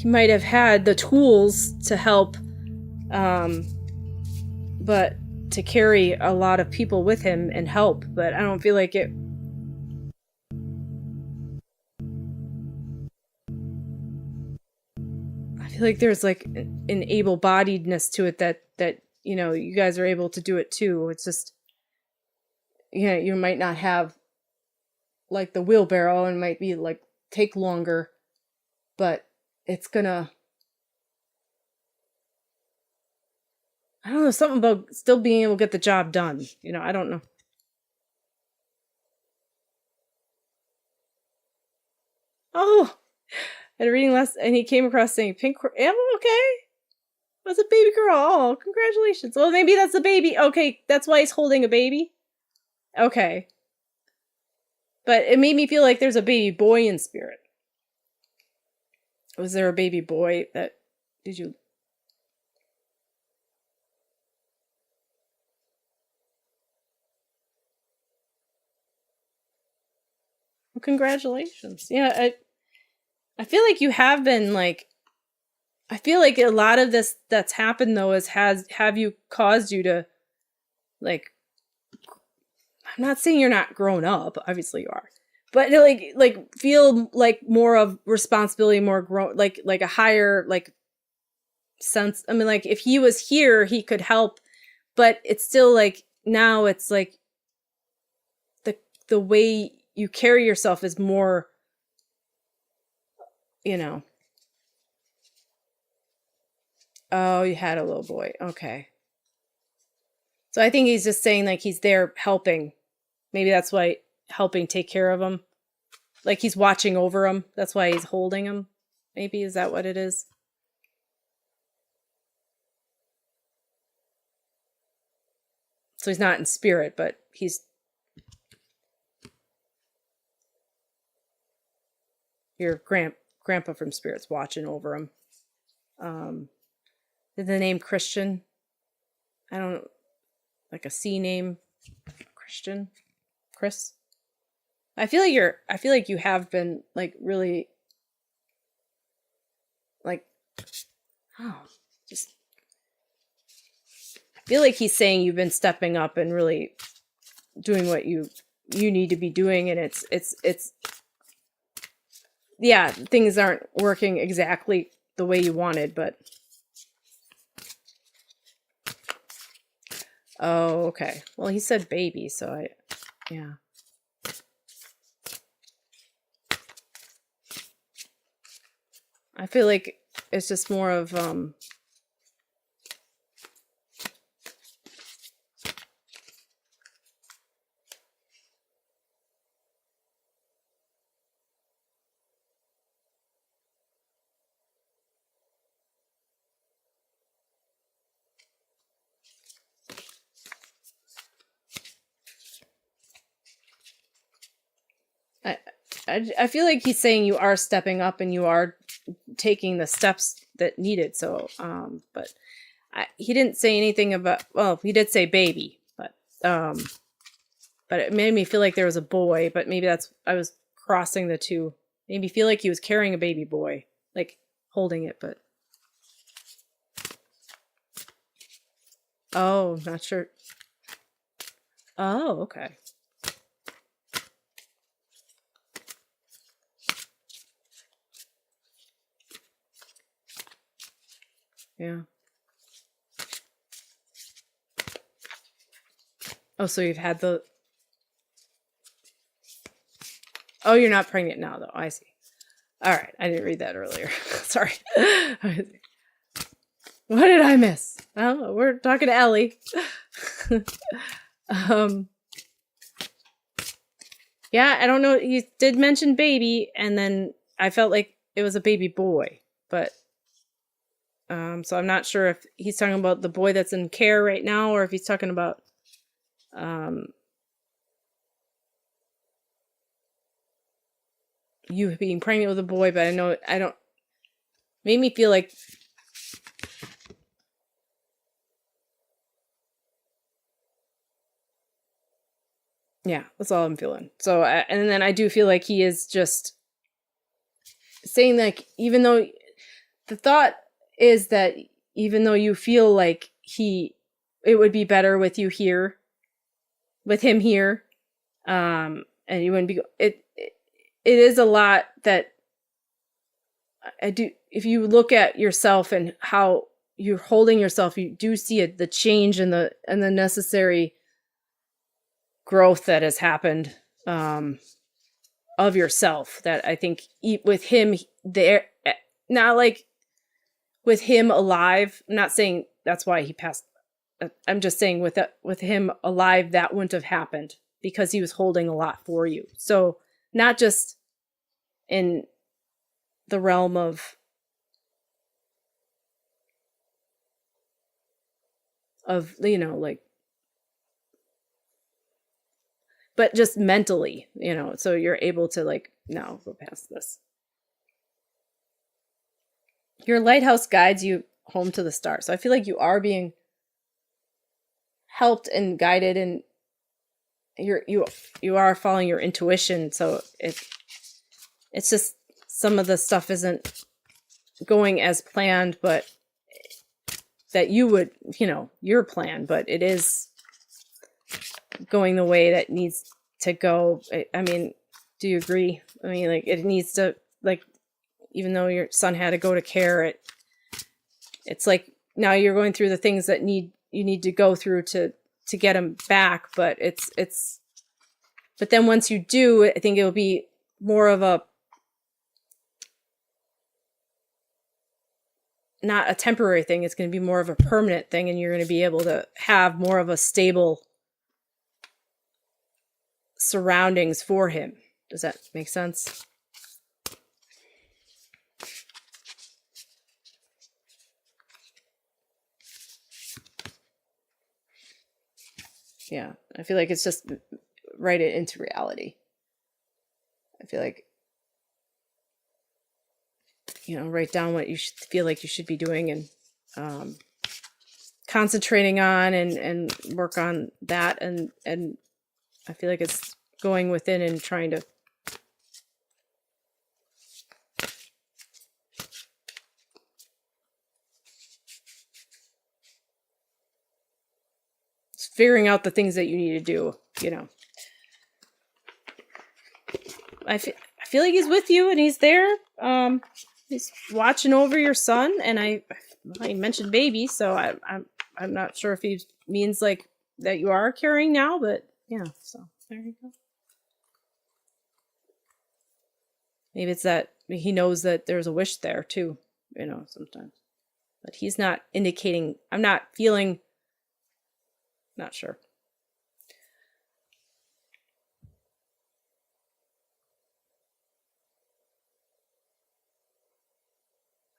might have had the tools to help, but to carry a lot of people with him and help, but I don't feel like it. I feel like there's like an able-bodiedness to it that you know, you guys are able to do it too. It's just, you know, you might not have like the wheelbarrow, and might be like take longer, but it's gonna, I don't know, something about still being able to get the job done. You know, I don't know. Oh, I had a reading last, and he came across saying pink. Okay. Was a baby girl. Oh, congratulations. Well, maybe that's the baby. Okay, that's why he's holding a baby. Okay. But it made me feel like there's a baby boy in spirit. Was there a baby boy that did you? Well, congratulations. Yeah, I feel like you have been like I feel like a lot of this that's happened though is has have you caused you to like I'm not saying you're not grown up, obviously you are. But like feel like more of responsibility, more grown like a higher like sense. I mean like if he was here, he could help, but it's still like now it's like the way you carry yourself is more, you know. Oh, you had a little boy. Okay. So I think he's just saying like he's there helping. Maybe that's why helping take care of him. Like he's watching over him. That's why he's holding him. Maybe is that what it is? So he's not in spirit, but he's your grandpa from spirit's watching over him. Did the name Christian? I don't like a C name. Christian? Chris? I feel like you have been like really like oh just I feel like he's saying you've been stepping up and really doing what you need to be doing, and it's yeah, things aren't working exactly the way you wanted, but oh, okay. Well, he said baby, so yeah. I feel like it's just more of I feel like he's saying you are stepping up and you are taking the steps that needed. So, but he didn't say anything about. Well, he did say baby, but it made me feel like there was a boy. But maybe that's I was crossing the two. Made me feel like he was carrying a baby boy, like holding it. But oh, not sure. Oh, okay. Yeah. Oh, so you've had the. Oh, you're not pregnant now, though. I see. All right, I didn't read that earlier. Sorry. What did I miss? Oh, we're talking to Ellie. Yeah, I don't know. You did mention baby, and then I felt like it was a baby boy, but so I'm not sure if he's talking about the boy that's in care right now, or if he's talking about you being pregnant with a boy. But I don't. Made me feel like. Yeah, that's all I'm feeling. So, and then I do feel like he is just saying like, even though the thought is that even though you feel like it would be better with you here, with him here, and you wouldn't be, it is a lot that I do. If you look at yourself and how you're holding yourself, you do see it, the change and the necessary growth that has happened of yourself, that I think with him there, not like with him alive. I'm not saying that's why he passed. I'm just saying with him alive, that wouldn't have happened because he was holding a lot for you. So not just in the realm of like but just mentally, so you're able to like, no, go past this. Your lighthouse guides you home to the stars. So I feel like you are being helped and guided, and you are following your intuition. So it's just some of the stuff isn't going as planned, but that you would, your plan, but it is going the way that needs to go. I mean, do you agree? I mean, like, it needs to, like, even though your son had to go to care, it's like now you're going through the things that you need to go through to get him back. But but then once you do, I think it'll be more of a, not a temporary thing. It's going to be more of a permanent thing, and you're going to be able to have more of a stable surroundings for him. Does that make sense? Yeah, I feel like it's just write it into reality. I feel like, write down what you feel like you should be doing, and concentrating on, and work on that. And I feel like it's going within and trying to figuring out the things that you need to do, I feel like he's with you and he's there. He's watching over your son, and I mentioned baby, so I'm not sure if he means like that you are carrying now, but yeah, so there you go. Maybe it's that he knows that there's a wish there too, sometimes. But he's not indicating, I'm not feeling, not sure.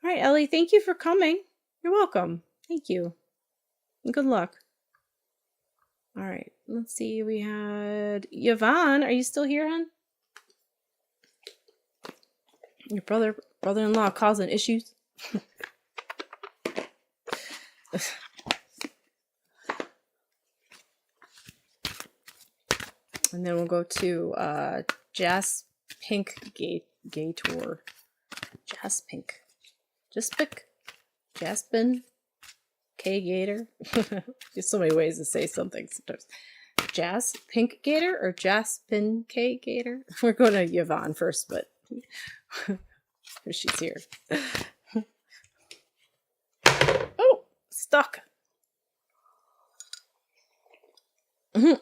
All right, Ellie, thank you for coming. You're welcome. Thank you. And good luck. All right, let's see. We had Yvonne. Are you still here, hon? Your brother-in-law causing issues. And then we'll go to Jas Pink Gator. Jas Pink. Jaspin K Gator. There's so many ways to say something sometimes. Jas Pink Gator or Jaspin K Gator? We're going to Yvonne first, but she's here. Oh, stuck. It's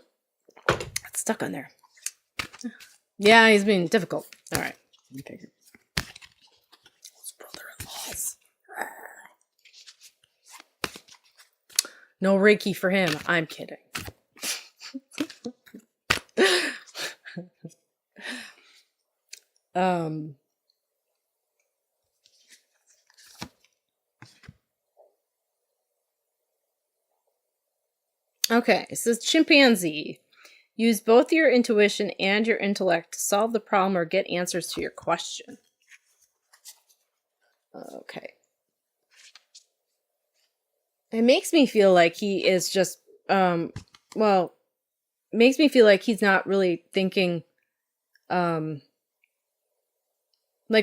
stuck on there. Yeah, he's being difficult. All right. Okay. Brother-in-laws. No Reiki for him. I'm kidding. Okay, it says chimpanzee. Use both your intuition and your intellect to solve the problem or get answers to your question. Okay. It makes me feel like he is just, makes me feel like he's not really thinking, like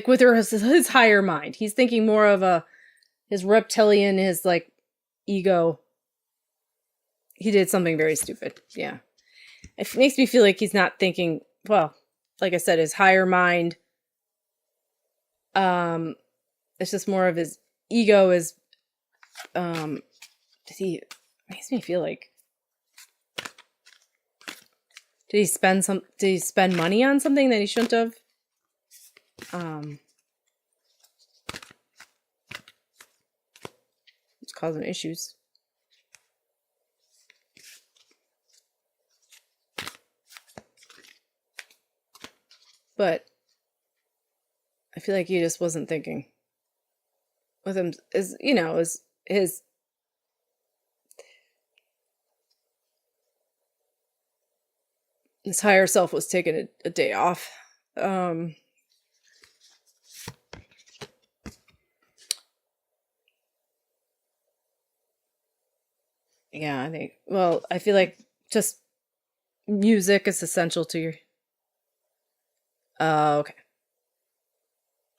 with his higher mind. He's thinking more of his reptilian, his like ego. He did something very stupid. Yeah. It makes me feel like he's not thinking, well, like I said, his higher mind. It's just more of his ego is, makes me feel like, did he spend money on something that he shouldn't have? It's causing issues. But I feel like he just wasn't thinking with him, is his His higher self was taking a day off. Yeah, I think. Well, I feel like just music is essential to your. Okay.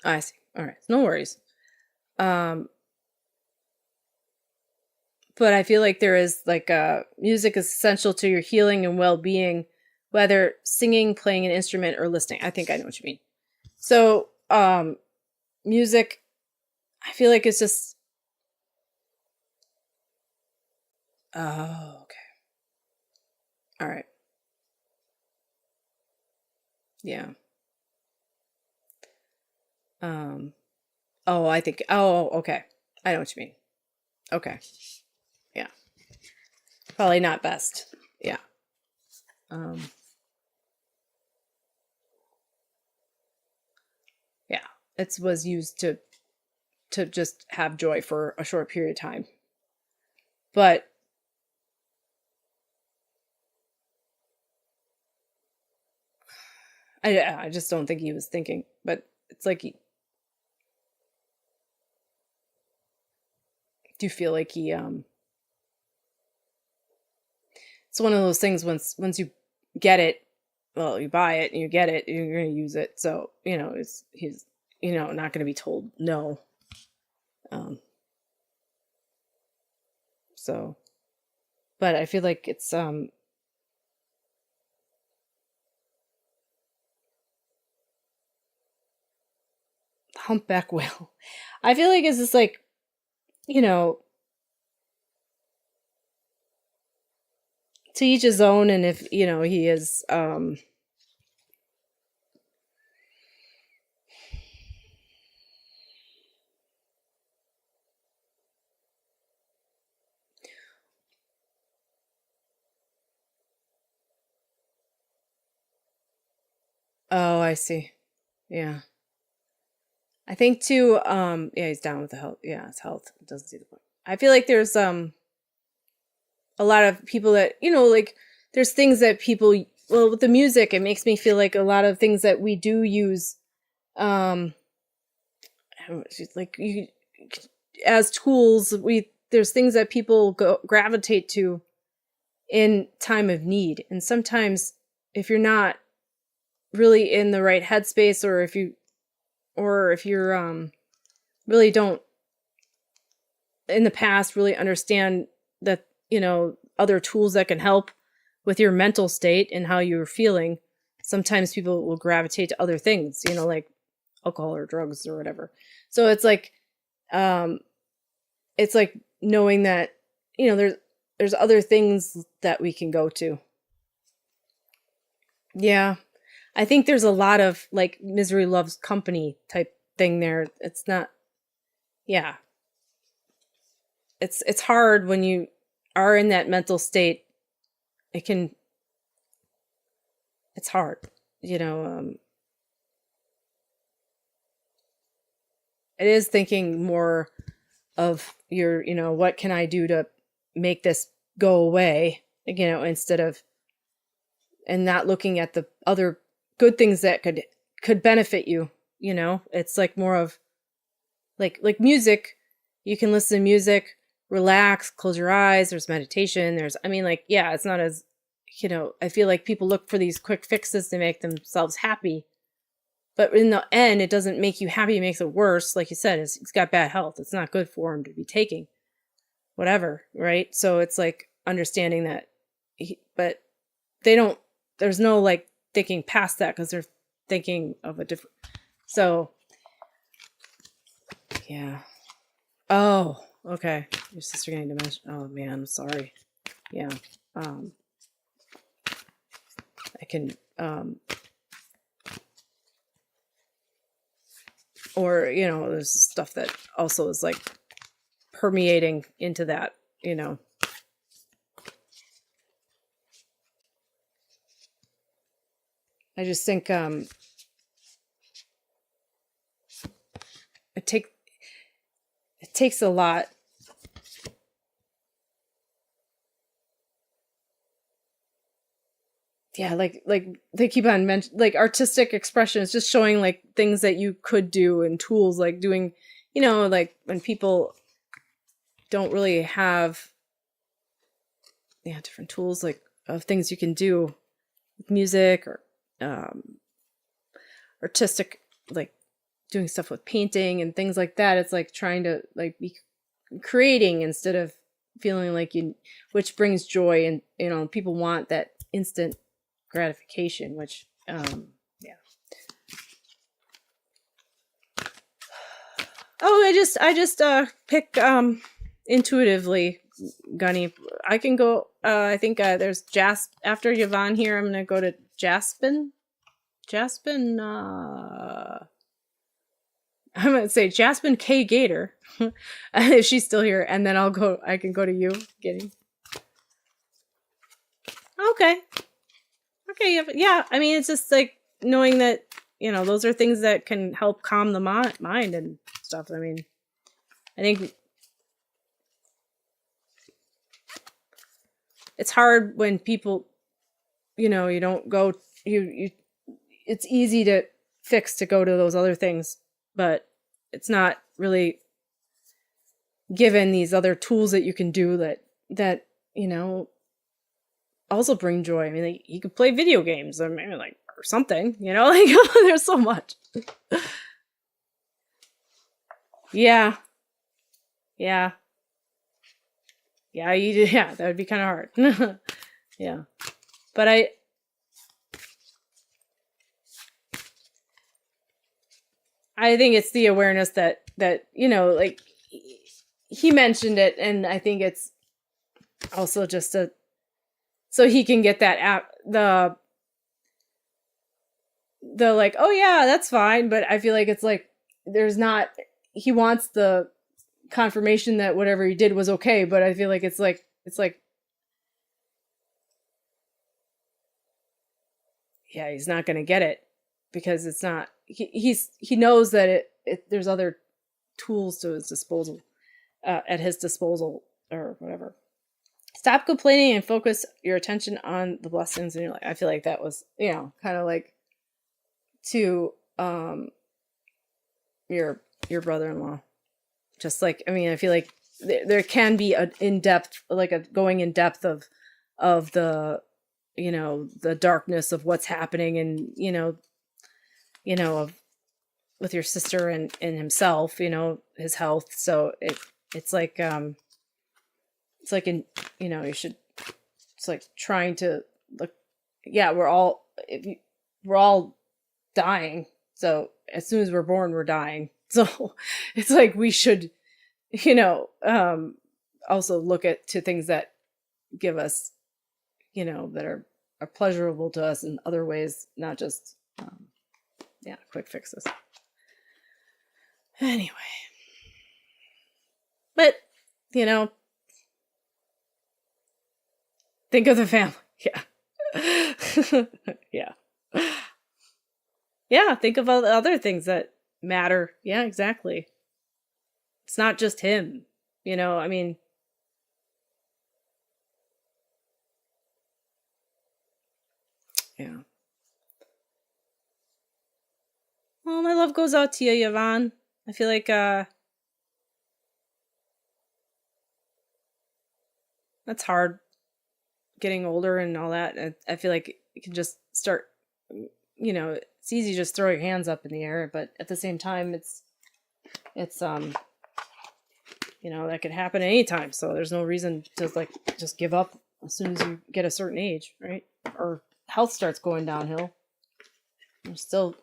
I see. All right. No worries. Um, but I feel like there is like music is essential to your healing and well-being, whether singing, playing an instrument, or listening. I think I know what you mean. So, music, I feel like it's just. Oh, okay. All right. Yeah. Um. Oh, I think. Oh, okay. I know what you mean. Okay. Yeah. Probably not best. Yeah. Um. Yeah. It was used to just have joy for a short period of time, but I just don't think he was thinking. But it's like, do you feel like he It's one of those things once you get it, well, you buy it and you get it, you're going to use it. So, he's not going to be told no. Um, so, but I feel like it's humpback whale. I feel like it's just like, you know, to each his own. And if, he is, oh, I see. Yeah. I think too, yeah, he's down with the health. Yeah, his health doesn't see the point. I feel like there's, a lot of people that, like there's things that people, well, with the music, it makes me feel like a lot of things that we do use, um, like you, as tools, there's things that people gravitate to in time of need. And sometimes if you're not really in the right headspace, or if you're, really don't in the past really understand that, other tools that can help with your mental state and how you're feeling, sometimes people will gravitate to other things, like alcohol or drugs or whatever. So um it's like knowing that, there's other things that we can go to. Yeah. I think there's a lot of like misery loves company type thing there. It's not. Yeah. It's hard when you are in that mental state. It's hard, it is thinking more of your, what can I do to make this go away, instead of, and not looking at the other good things that could benefit you. It's like more of like music. You can listen to music, relax, close your eyes. There's meditation. Yeah, it's not as, I feel like people look for these quick fixes to make themselves happy. But in the end, it doesn't make you happy. It makes it worse. Like you said, he's got bad health. It's not good for him to be taking whatever, right? So it's like understanding that, but there's no like thinking past that, because they're thinking of a different. So, yeah. Oh, okay. Your sister getting dementia. Oh man, I'm sorry. Yeah. I can, or, there's stuff that also is like permeating into that, I just think, it takes a lot. yeah, like they keep on like artistic expression is just showing like things that you could do and tools like doing, like when people don't really have different tools like of things you can do with music or artistic, like doing stuff with painting and things like that. It's like trying to like be creating instead of feeling like which brings joy, and people want that instant gratification, which I just pick intuitively, Gunny. I can go I think there's after Yvonne here. I'm gonna go to Jaspin I'm gonna say Jaspin K Gator if she's still here, and then I can go to you, Giddy. Okay, yeah, I mean, it's just like knowing that those are things that can help calm the mind and stuff. I mean, I think it's hard when people you don't go it's easy to go to those other things, but it's not really given these other tools that you can do that also bring joy. I mean, like, you could play video games, or maybe like or something, like there's so much. Yeah, that would be kind of hard. Yeah, but I think it's the awareness that like he mentioned it, and I think it's also just so he can get that app, the like, oh yeah, that's fine, but I feel like it's like he wants the confirmation that whatever he did was okay, but I feel like it's like yeah, he's not going to get it because it's not he knows that there's other tools to his disposal, at his disposal, or whatever. Stop complaining and focus your attention on the blessings in your life. I feel like that was, kind of like to your brother-in-law. Just like, I mean, I feel like there can be an in-depth, like a going in depth of the, the darkness of what's happening, and, with your sister and himself, his health. So it's like, it's like you should, it's like trying to look, yeah, we're all dying. So as soon as we're born, we're dying. So it's like we should, also look to things that give us, that are pleasurable to us in other ways, not just, quick fixes. Anyway, but, think of the family. Yeah. Yeah. Yeah, think of all the other things that matter. Yeah, exactly. It's not just him, I mean, yeah. Well, my love goes out to you, Yvonne. I feel like that's hard, getting older and all that. I feel like you can just start, it's easy to just throw your hands up in the air, but at the same time, it's that could happen anytime. So there's no reason to like just give up as soon as you get a certain age, right? Or health starts going downhill. There's still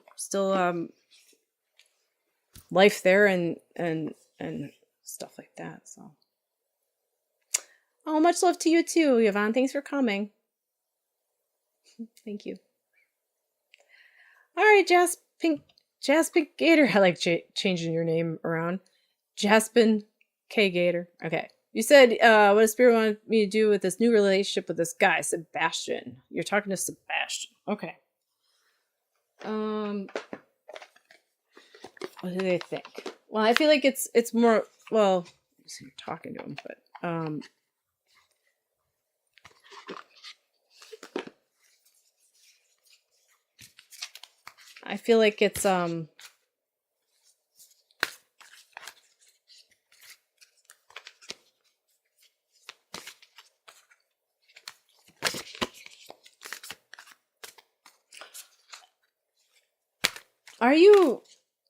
life there and stuff like that. So, oh, much love to you too, Yvonne. Thanks for coming. Thank you. All right, Jaspin Gator. I like changing your name around. Jaspin K Gator. Okay. You said what does Spirit want me to do with this new relationship with this guy, Sebastian? You're talking to Sebastian. Okay. What do they think? Well, I feel like it's more, well, you're talking to him, but I feel like it's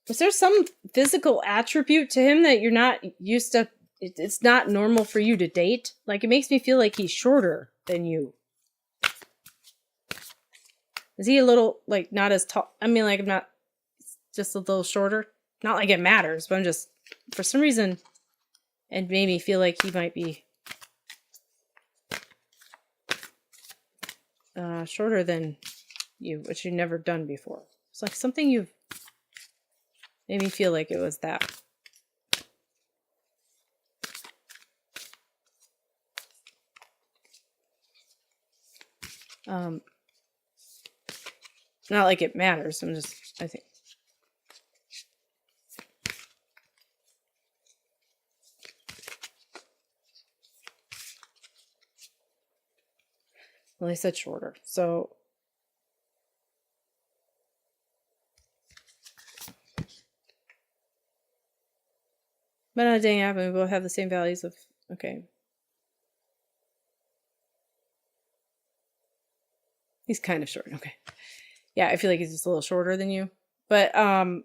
is there some physical attribute to him that you're not used to? It's not normal for you to date? Like, it makes me feel like he's shorter than you. Is he a little, like, not as tall? I mean, like, I'm not, just a little shorter? Not like it matters, but I'm just, for some reason, it made me feel like he might be shorter than you, which you've never done before. It's like something you've made me feel like it was that. Not like it matters. I'm just, I think. Well, they said shorter, so. But on a dating app, we both have the same values of, okay. He's kind of short, okay. Yeah, I feel like he's just a little shorter than you. But, so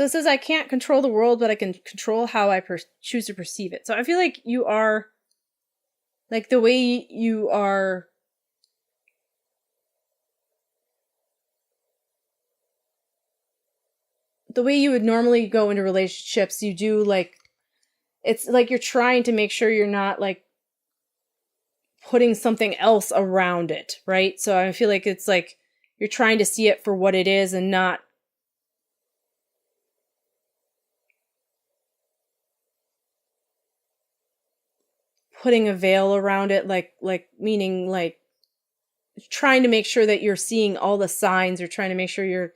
it says, I can't control the world, but I can control how I choose to perceive it. So I feel like you are, like, the way you are, the way you would normally go into relationships, you do, like, it's like you're trying to make sure you're not, like, putting something else around it, right? So I feel like it's like you're trying to see it for what it is and not putting a veil around it, like meaning like trying to make sure that you're seeing all the signs, or trying to make sure you're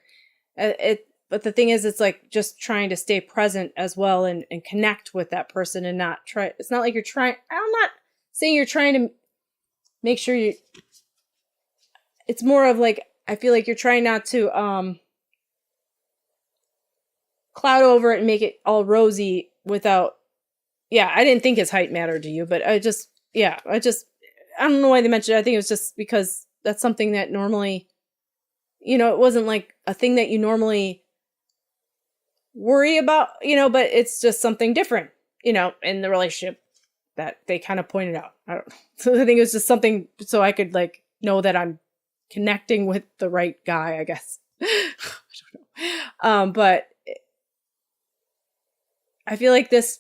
but the thing is, it's like just trying to stay present as well, and connect with that person, and not try. It's not like you're trying. I'm not saying you're trying to make sure you. It's more of like, I feel like you're trying not to cloud over it and make it all rosy without. Yeah, I didn't think his height mattered to you, but I don't know why they mentioned it. I think it was just because that's something that normally, it wasn't like a thing that you normally worry about, but it's just something different, in the relationship that they kind of pointed out. So I think it was just something so I could, like, know that I'm connecting with the right guy, I guess. I don't know. But I feel like this,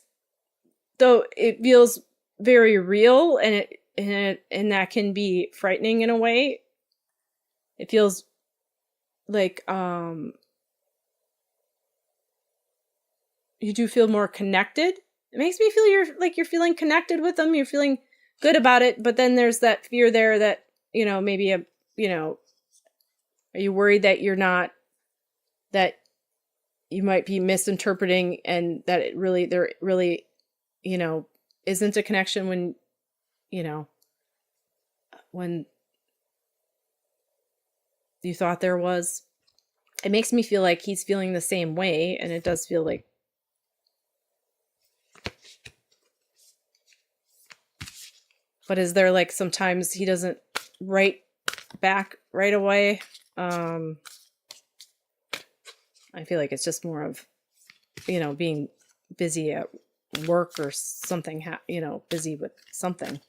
though it feels very real, and that can be frightening in a way. It feels like you do feel more connected. It makes me feel you're feeling connected with them. You're feeling good about it, but then there's that fear there that, maybe are you worried that that you might be misinterpreting, and that there really isn't a connection when you thought there was. It makes me feel like he's feeling the same way, and it does feel like but is there, like, sometimes he doesn't write back right away? I feel like it's just more of being busy at work or something, busy with something.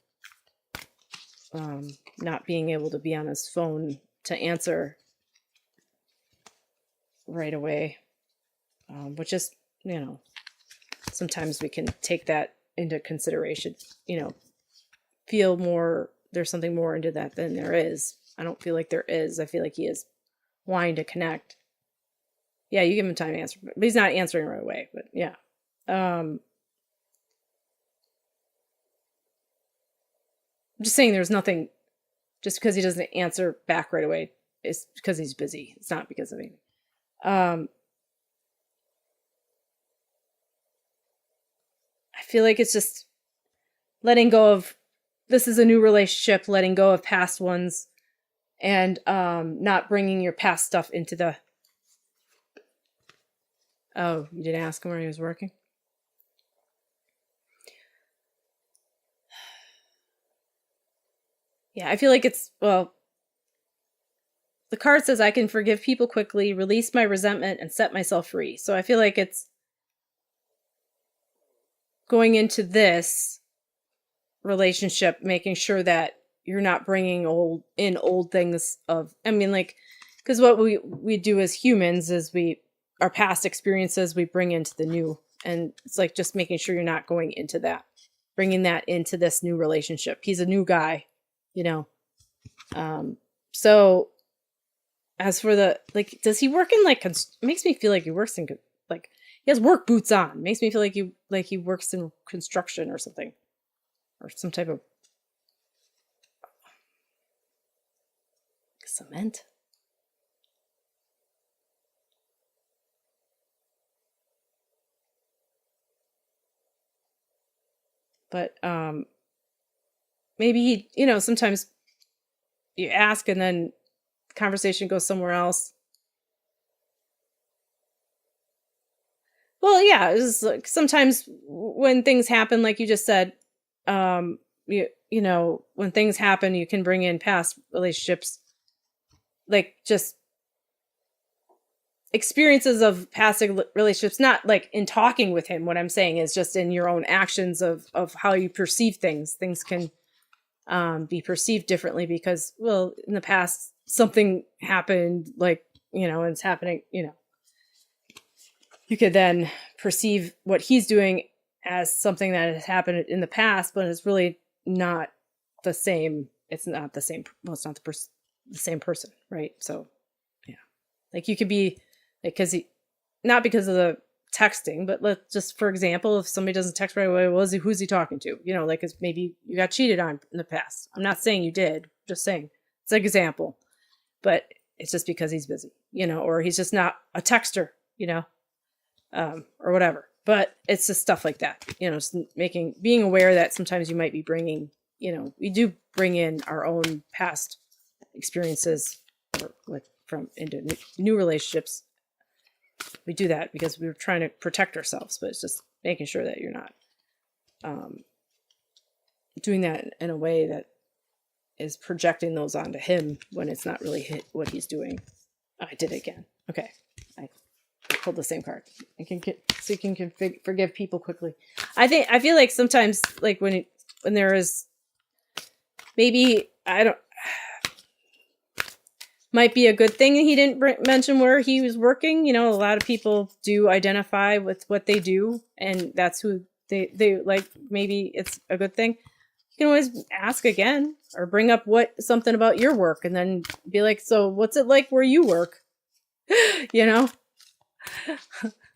Not being able to be on his phone to answer right away. Which is, sometimes we can take that into consideration, feel more, there's something more into that than there is. I don't feel like there is. I feel like he is wanting to connect. Yeah, you give him time to answer, but he's not answering right away. But yeah. I'm just saying there's nothing, just because he doesn't answer back right away, it's because he's busy. It's not because of anything. feel like it's just letting go of, this is a new relationship, letting go of past ones, and not bringing your past stuff into the... Oh, you didn't ask him where he was working? Yeah, I feel like it's, well, the card says I can forgive people quickly, release my resentment, and set myself free. So I feel like it's going into this relationship, making sure that you're not bringing old things of, I mean, like, because what we do as humans is our past experiences we bring into the new, and it's like just making sure you're not going into that, bringing that into this new relationship. He's a new guy, you know. So as for the, like, does he work in like, it makes me feel like he works in, like, he has work boots on. It makes me feel like he works in construction or something, or some type of cement. But maybe he, you know, sometimes you ask and then the conversation goes somewhere else. Well, yeah, it's like sometimes when things happen, like you just said, you know, when things happen, you can bring in past relationships, like just experiences of past relationships, not like in talking with him. What I'm saying is just in your own actions of how you perceive things. Things can be perceived differently because, well, in the past something happened, like, you know, and it's happening, you know. You could then perceive what he's doing as something that has happened in the past, but it's really not the same. It's not the same. Well, it's not the same person, right? So, yeah, like you could be, because he, not because of the texting, but let's just, for example, if somebody doesn't text right away, who's he talking to? You know, like it's maybe you got cheated on in the past. I'm not saying you did, just saying it's an example, but it's just because he's busy, you know, or he's just not a texter, you know, or whatever. But it's just stuff like that, you know, just being aware that sometimes you might be bringing, you know, we do bring in our own past experiences, or like from into new relationships. We do that because we're trying to protect ourselves, but it's just making sure that you're not doing that in a way that is projecting those onto him when it's not really what he's doing. Oh, I did it again. Okay. I pulled the same card. So you can forgive people quickly. I feel like sometimes, like when there is, maybe, might be a good thing he didn't mention where he was working. You know, a lot of people do identify with what they do, and that's who they like. Maybe it's a good thing. You can always ask again or bring up something about your work, and then be like, so what's it like where you work? You know,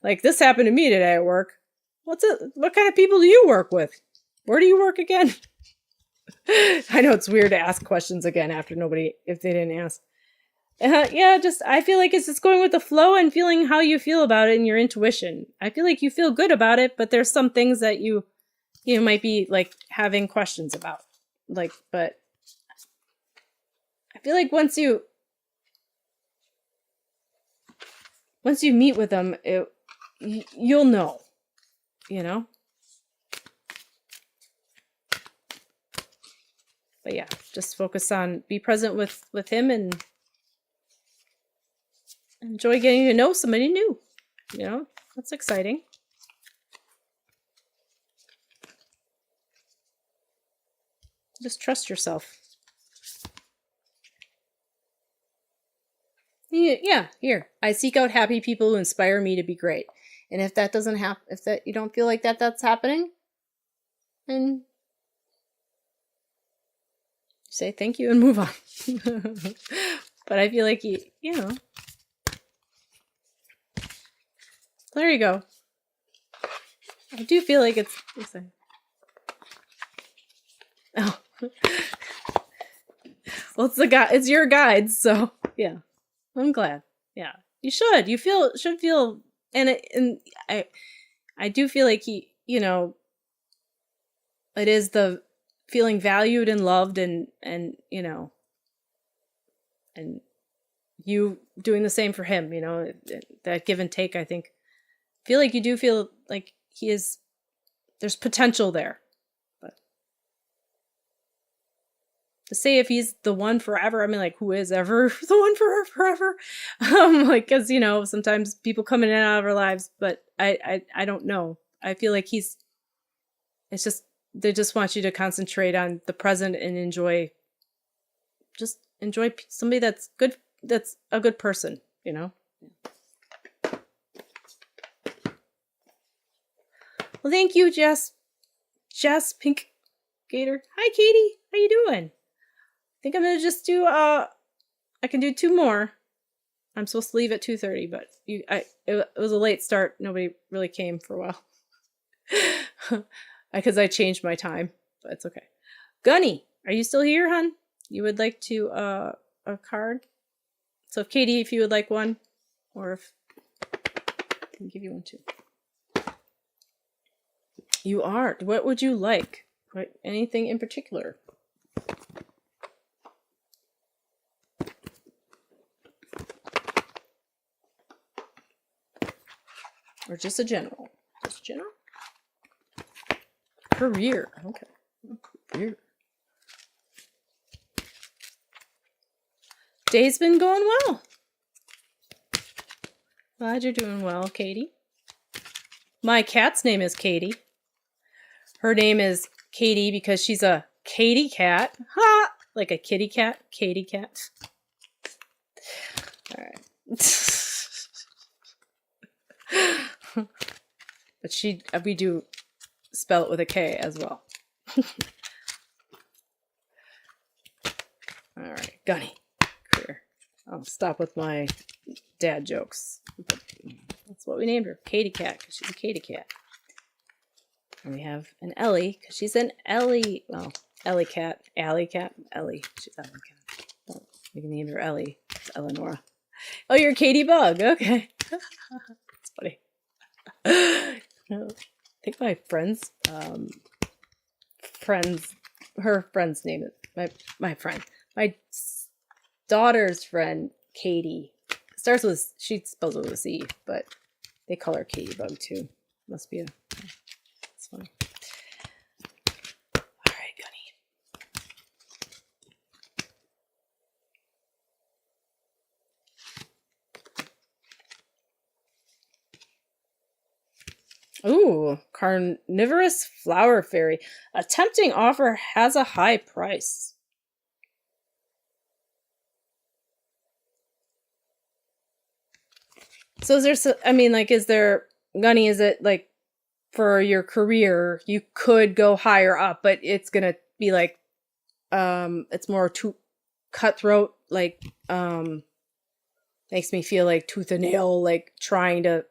like this happened to me today at work. What kind of people do you work with? Where do you work again? I know it's weird to ask questions again after if they didn't ask. Yeah, just I feel like it's just going with the flow and feeling how you feel about it and your intuition. I feel like you feel good about it, but there's some things that you might be like having questions about. Like, but I feel like once you meet with them, you'll know, you know? But yeah, just focus on, be present with him and enjoy getting to know somebody new. You know, that's exciting. Just trust yourself. Yeah, here. I seek out happy people who inspire me to be great. And if that doesn't happen, if you don't feel like that's happening, then say thank you and move on. But I feel like you know. There you go. I do feel like it's oh. Well, it's your guides, so yeah. I'm glad. Yeah. You should. You should feel, and I do feel like he, you know, it is the feeling valued and loved, and you know, and you doing the same for him, you know, that give and take. I think, feel like you do feel like there's potential there. But to say if he's the one forever, I mean, like, who is ever the one for her forever? Like, because, you know, sometimes people come in and out of our lives, but I don't know. I feel like it's just, they just want you to concentrate on the present and enjoy somebody that's good, that's a good person, you know? Well, thank you, Jess Pink Gator. Hi, Katie. How you doing? I think I'm gonna just do I can do 2 more. I'm supposed to leave at 2:30, but it was a late start. Nobody really came for a while because I changed my time, but it's okay. Gunny, are you still here, hon? You would like to a card? So, Katie, if you would like one, or if I can give you one too. You are. What would you like? Anything in particular? Or just a general? Just general? Career. Okay. Career. Day's been going well. Glad you're doing well, Katie. My cat's name is Katie. Her name is Katie because she's a Katie cat. Ha! Like a kitty cat. Katie cat. All right. But we do spell it with a K as well. All right, Gunny. Career. I'll stop with my dad jokes. That's what we named her, Katie Cat, because she's a Katie cat. And we have an Ellie, because she's an Ellie. Well, Ellie cat, Allie cat, Ellie. She's Ellie cat. Well, we can name her Ellie. It's Eleanor. Oh, you're Katie Bug. Okay. That's funny. I think my her friend's name is my friend. My daughter's friend, Katie. Starts with, she spells it with a C, but they call her Katie Bug too. Must be it's funny. All right, Gunny. Ooh, carnivorous flower fairy. A tempting offer has a high price. So is there, I mean, like, is there, Gunny, is it like for your career, you could go higher up, but it's going to be like, it's more too cutthroat, like, makes me feel like tooth and nail, like trying to,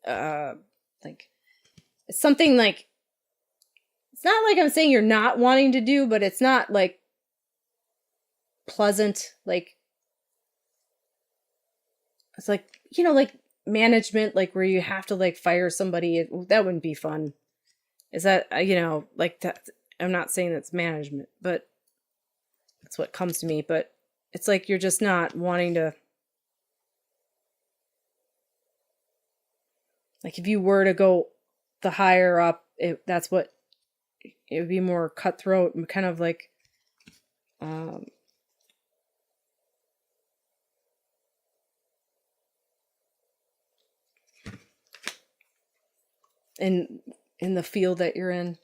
like, it's something like, it's not like I'm saying you're not wanting to do, but it's not like pleasant, like, it's like, you know, like management, like where you have to like fire somebody. That wouldn't be fun. Is that, you know, like that? I'm not saying that's management, but that's what comes to me. But it's like you're just not wanting to. Like if you were to go the higher up, that's what it would be, more cutthroat and kind of like, in the field that you're in.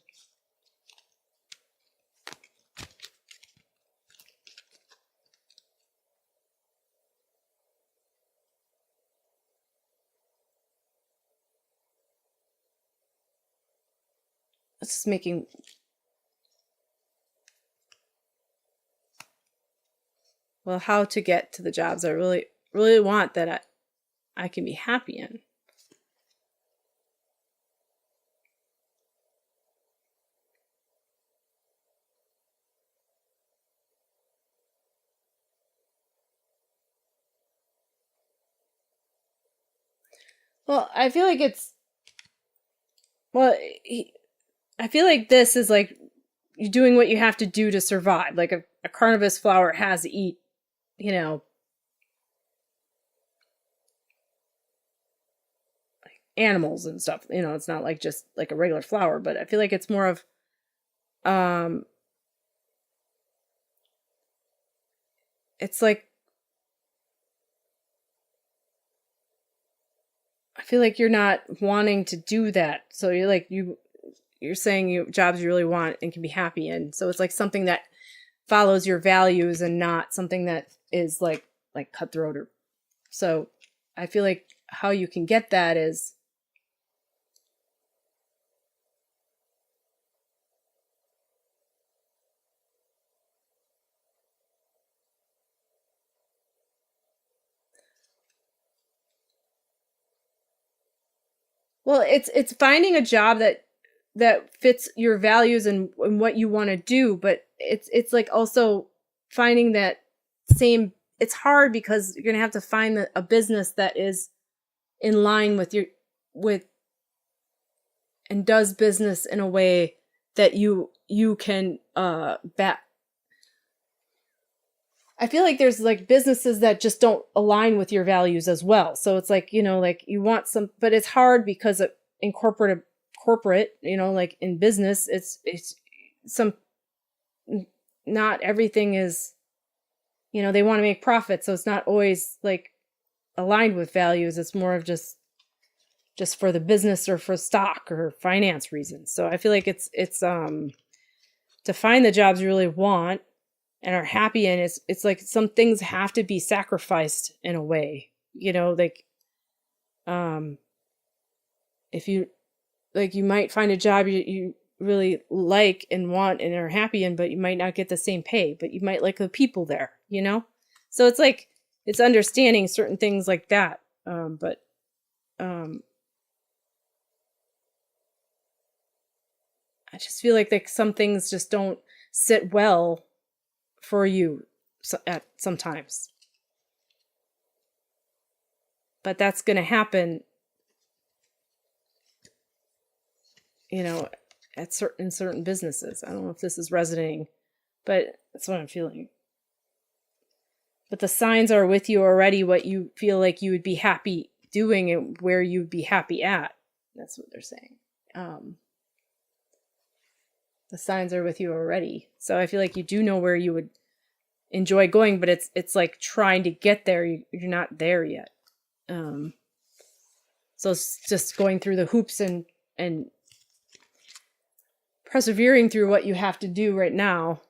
It's just making, well, how to get to the jobs I really, really want that I can be happy in. Well, I feel like it's, well, I feel like this is like you're doing what you have to do to survive. Like a carnivorous flower has to eat, you know, animals and stuff. You know, it's not like just like a regular flower, but I feel like it's more of it's like, I feel like you're not wanting to do that. So you're like, you're saying jobs you really want and can be happy in. So it's like something that follows your values and not something that is like cutthroat. Or so I feel like how you can get that is well, it's finding a job that fits your values and what you want to do, but it's like also finding that same. It's hard because you're gonna have to find a business that is in line with and does business in a way that you can I feel like there's like businesses that just don't align with your values as well. So it's like, you know, like you want some, but it's hard because in corporate, you know, like in business, it's some, not everything is, you know, they want to make profit. So it's not always like aligned with values. It's more of just for the business or for stock or finance reasons. So I feel like it's to find the jobs you really want and are happy in, it's like some things have to be sacrificed in a way, you know, like if you like, you might find a job you really like and want and are happy in, but you might not get the same pay, but you might like the people there, you know. So it's like it's understanding certain things like that, but I just feel like some things just don't sit well for you at sometimes. But that's going to happen, you know, in certain businesses. I don't know if this is resonating, but that's what I'm feeling. But the signs are with you already, what you feel like you would be happy doing and where you'd be happy at. That's what they're saying. The signs are with you already. So I feel like you do know where you would enjoy going, but it's like trying to get there. You're not there yet. So it's just going through the hoops and persevering through what you have to do right now.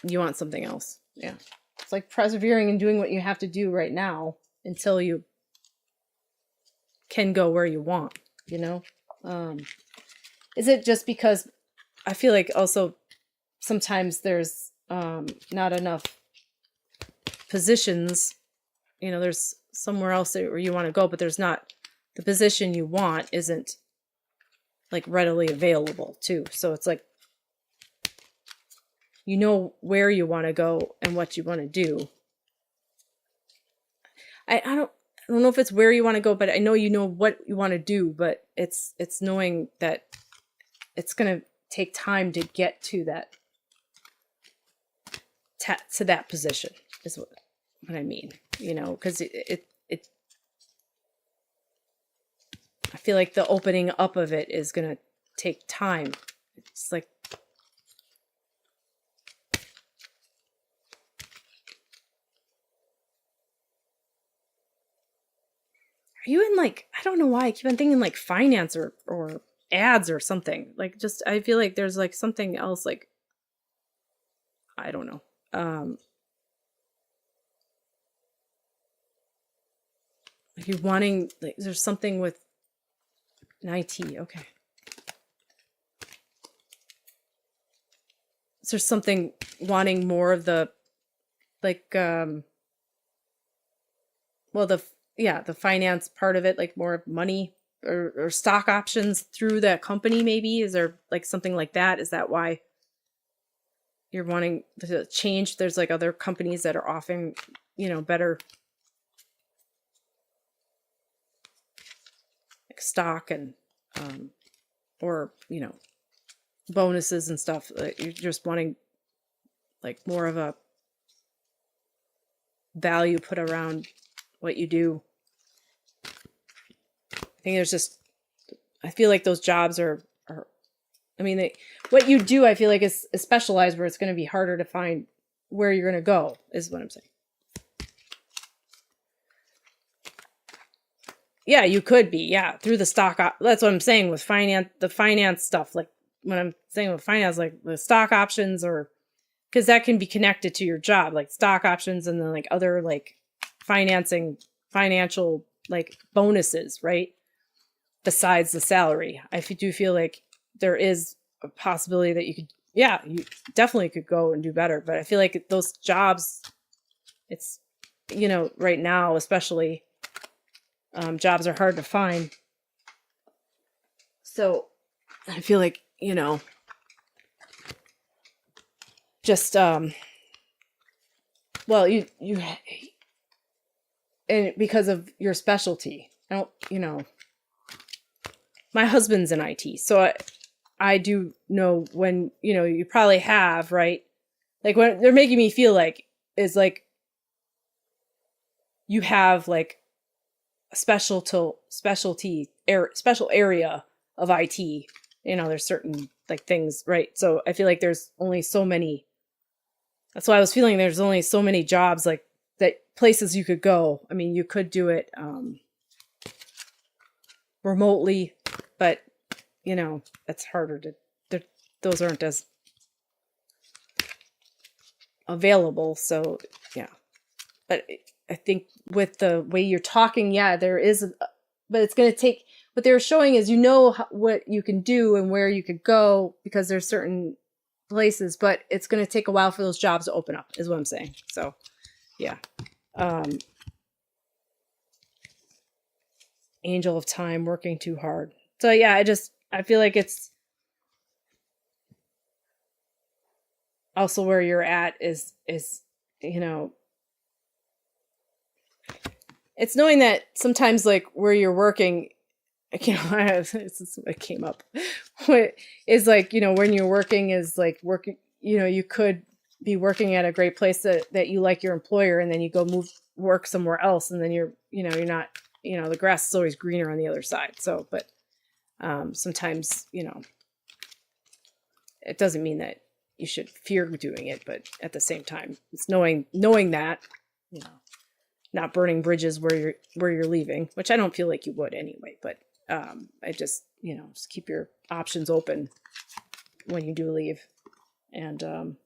You want something else. Yeah. It's like persevering and doing what you have to do right now until you can go where you want, you know? Is it just because I feel like also sometimes there's not enough positions, you know, there's somewhere else where you want to go, but there's not, the position you want isn't like readily available too. So it's like, you know where you want to go and what you want to do. I don't know if it's where you want to go, but I know you know what you want to do, but it's knowing that it's going to take time to get to that to that position is what I mean, you know, because it I feel like the opening up of it is going to take time. It's like, are you in like, I don't know why I keep on thinking like finance or ads or something, like just, I feel like there's like something else, like, I don't know. If you're wanting, like, there's something with an IT. Okay. Is there something wanting more of the, like, well, the finance part of it, like more money or stock options through that company, maybe? Is there like something like that? Is that why you're wanting to change? There's like other companies that are offering, you know, better like stock and, or, you know, bonuses and stuff. You're just wanting like more of a value put around what you do. I think there's just, I feel like those jobs are I mean, what you do, I feel like is specialized, where it's going to be harder to find where you're going to go, is what I'm saying. Yeah, you could be. Yeah, through the stock. That's what I'm saying with the finance stuff. Like when I'm saying with finance, like the stock options, or because that can be connected to your job, like stock options, and then like other like financial like bonuses, right? Besides the salary, I do feel like there is a possibility that you could, yeah, you definitely could go and do better. But I feel like those jobs, it's, you know, right now, especially, jobs are hard to find. So I feel like, you know, just, well, you, and because of your specialty, I don't, you know, my husband's in IT, so I do know when, you know, you probably have, right? Like what they're making me feel like is like you have like a special area of IT. You know, there's certain like things, right? So I feel like there's only so many. That's why I was feeling there's only so many jobs, like that places you could go. I mean, you could do it remotely, but you know, it's harder to, those aren't as available. So yeah, but I think with the way you're talking, yeah, there is, but it's going to take, what they're showing is, you know, what you can do and where you could go, because there's certain places, but it's going to take a while for those jobs to open up, is what I'm saying. So yeah. Angel of Time, working too hard. So yeah, I feel like it's also where you're at is, you know, it's knowing that sometimes like where you're working, you know, it came up, is like, you know, when you're working is like working, you know, you could be working at a great place that you like your employer, and then you go work somewhere else, and then you're not, you know, the grass is always greener on the other side. So, but sometimes, you know, it doesn't mean that you should fear doing it, but at the same time, it's knowing that, you know, not burning bridges where you're leaving, which I don't feel like you would anyway. But I just, you know, just keep your options open when you do leave. And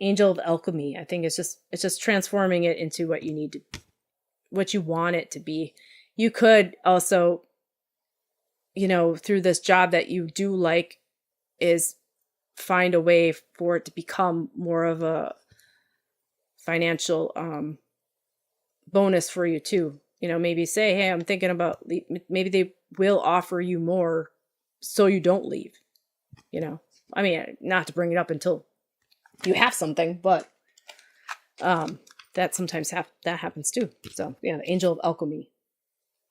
Angel of Alchemy, I think it's just transforming it into what you want it to be. You could also, you know, through this job that you do like, is find a way for it to become more of a financial bonus for you too. You know, maybe say, hey, I'm thinking about, maybe they will offer you more so you don't leave. You know, I mean, not to bring it up until you have something, but that sometimes that happens too. So yeah, the Angel of Alchemy,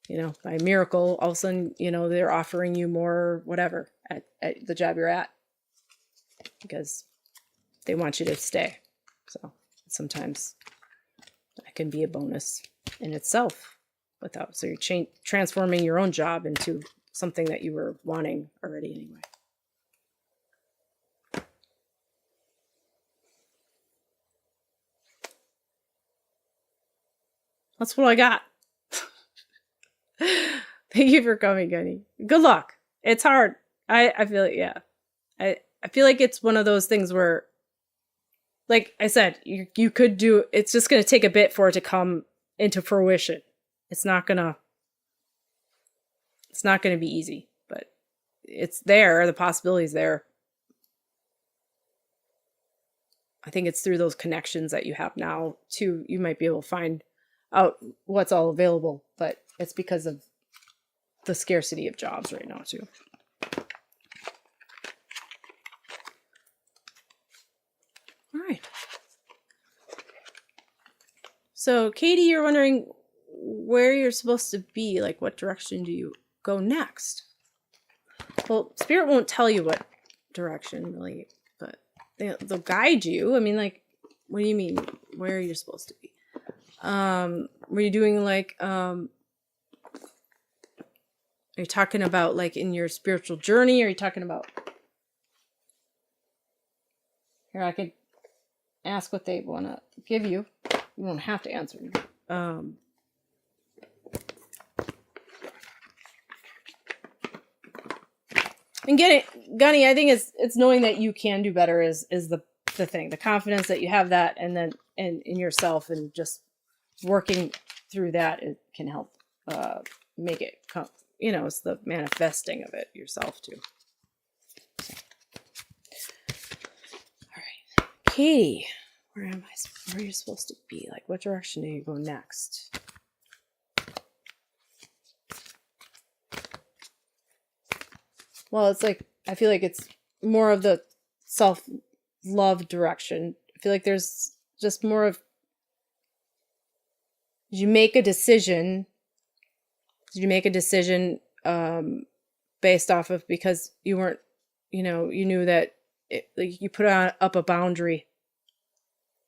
you know, by miracle, all of a sudden, you know, they're offering you more whatever at the job you're at, because they want you to stay. So sometimes that can be a bonus in itself, so you're transforming your own job into something that you were wanting already anyway. That's what I got. Thank you for coming, Gunny. Good luck. It's hard. I feel it, yeah. I feel like it's one of those things where, like I said, you could do, it's just going to take a bit for it to come into fruition. It's not going to be easy, but it's there. The possibility's there. I think it's through those connections that you have now too. You might be able to find out what's all available, but it's because of the scarcity of jobs right now too. All right. So Katie, you're wondering where you're supposed to be, like what direction do you go next? Well, spirit won't tell you what direction really, but they'll guide you. I mean, like, what do you mean? Where are you supposed to be? Were you doing like, are you talking about like in your spiritual journey? Are you talking about, here, I could ask what they want to give you. You won't have to answer me. And get it, Gunny, I think it's knowing that you can do better is the thing. The confidence that you have that, and then in yourself, and just working through that, it can help make it come. You know, it's the manifesting of it yourself too. All right, Katie, where am I? Where are you supposed to be? Like, what direction do you go next? Well, it's like, I feel like it's more of the self-love direction. I feel like there's just more of, did you make a decision? Did you make a decision based off of, because you weren't, you know, you knew that like you put up a boundary,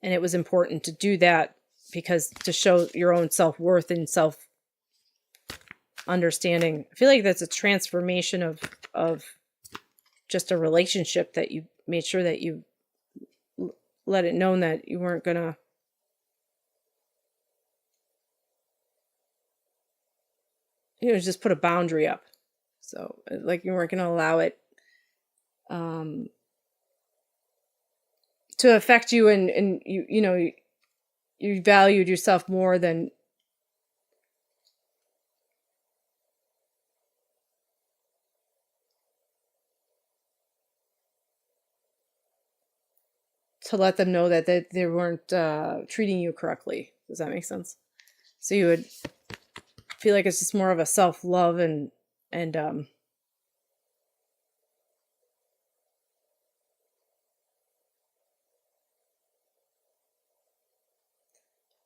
and it was important to do that because to show your own self-worth and self-understanding. I feel like that's a transformation of just a relationship, that you made sure that you let it known that you weren't gonna just put a boundary up. So like you weren't gonna allow it to affect you, and you valued yourself more than to let them know that they weren't treating you correctly. Does that make sense? So you would feel like it's just more of a self-love and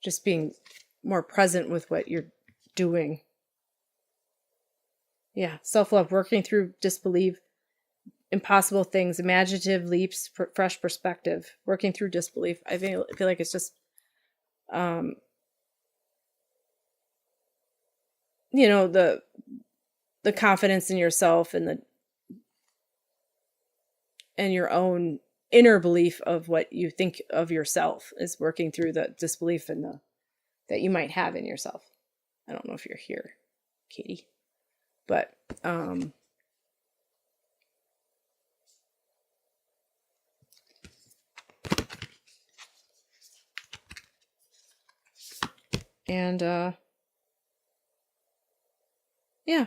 just being more present with what you're doing. Yeah, self-love, working through disbelief, impossible things, imaginative leaps, fresh perspective, working through disbelief. I feel like it's just, the confidence in yourself and your own inner belief of what you think of yourself is working through the disbelief and that you might have in yourself. I don't know if you're here, Katie, but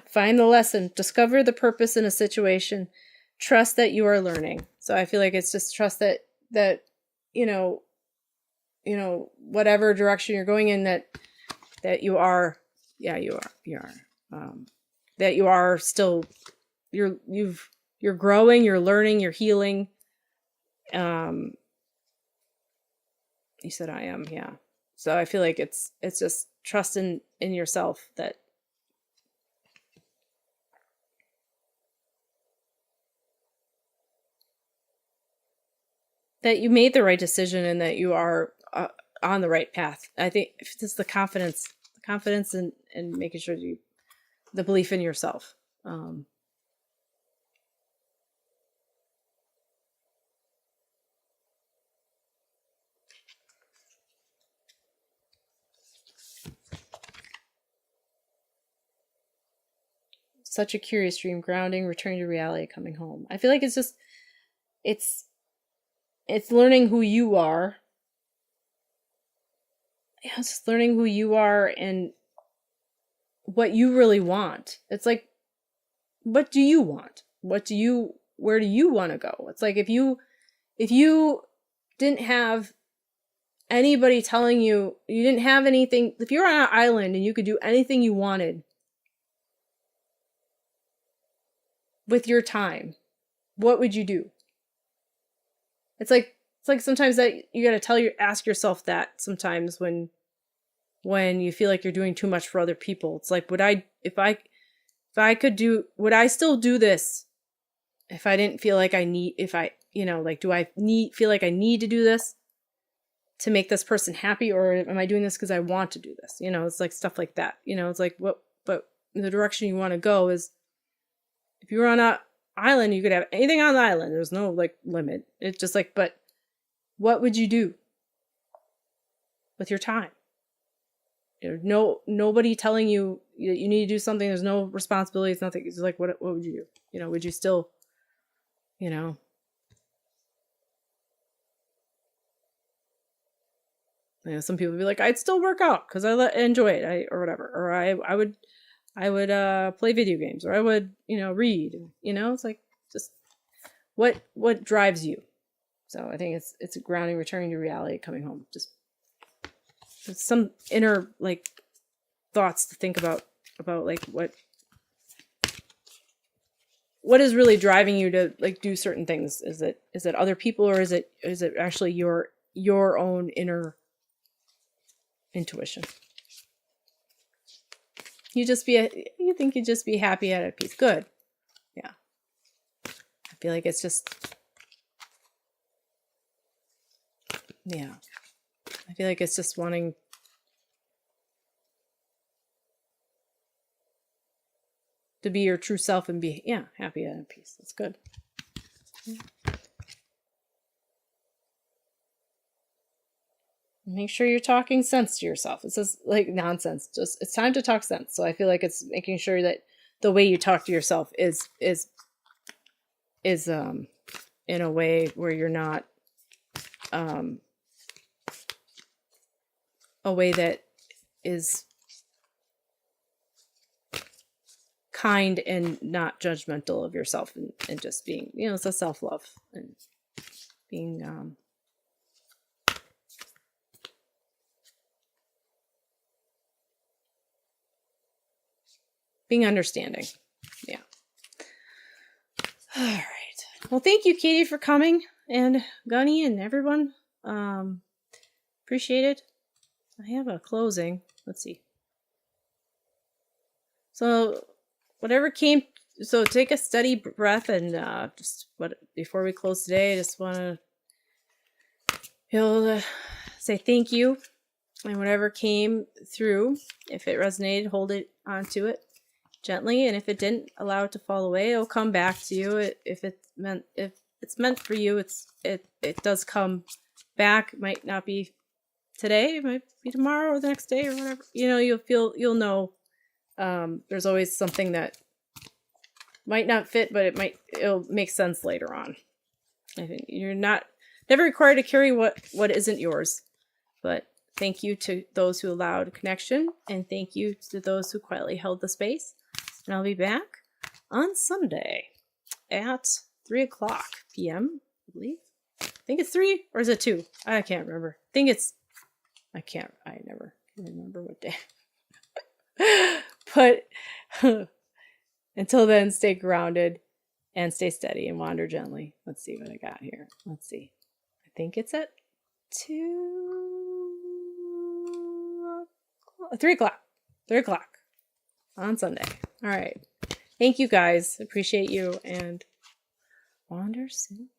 find the lesson, discover the purpose in a situation, trust that you are learning. So I feel like it's just trust that whatever direction you're going in, that you are, that you are still, you're growing, you're learning, you're healing. You said I am, yeah. So I feel like it's just trust in yourself that you made the right decision and that you are on the right path. I think it's the confidence and making sure the belief in yourself. Such a curious dream, grounding, returning to reality, coming home. I feel like it's just, it's learning who you are. Yeah, it's just learning who you are and what you really want. It's like, what do you want? Where do you want to go? It's like if you didn't have anybody telling you, you didn't have anything, if you're on an island and you could do anything you wanted with your time, what would you do? It's like sometimes that you got to ask yourself that sometimes when you feel like you're doing too much for other people. It's like, would I still do this if I didn't feel like I need, if I, like, do I feel like I need to do this to make this person happy, or am I doing this because I want to do this? It's like stuff like that. It's like but the direction you want to go is, if you were on an island, you could have anything on the island. There's no like limit. It's just like, but what would you do with your time? Nobody telling you that you need to do something. There's no responsibilities, nothing. It's like, what would you do? Would you still, some people would be like, I'd still work out because I enjoy it, or whatever. Or I would play video games, or I would, read. It's like, just what drives you. So I think it's a grounding, returning to reality, coming home. Just some inner like thoughts to think about like what is really driving you to like do certain things. Is it other people, or is it actually your own inner intuition? You think you'd just be happy and at peace. Good. Yeah. I feel like it's just, yeah. I feel like it's just wanting to be your true self and be, happy and at peace. That's good. Make sure you're talking sense to yourself. It says like nonsense. Just, it's time to talk sense. So I feel like it's making sure that the way you talk to yourself is in a way where you're not a way that is kind and not judgmental of yourself, and just being, it's a self-love and being understanding. Yeah. All right. Well, thank you, Katie, for coming, and Gunny and everyone. Appreciate it. I have a closing. Let's see. So whatever came, so take a steady breath, and before we close today, I just want to say thank you, and whatever came through, if it resonated, hold it onto it gently, and if it didn't, allow it to fall away. It'll come back to you. If it's meant for you, it does come back. It might not be today, it might be tomorrow or the next day or whatever. You'll know. There's always something that might not fit, but it'll make sense later on. I think you're never required to carry what isn't yours. But thank you to those who allowed connection, and thank you to those who quietly held the space. And I'll be back on Sunday at 3:00 p.m. I believe. I think it's 3, or is it 2? I can't remember. I never can remember what day. But until then, stay grounded and stay steady and wander gently. Let's see what I got here. Let's see. I think it's at 3:00. 3:00 on Sunday. All right. Thank you guys. Appreciate you, and wander soon.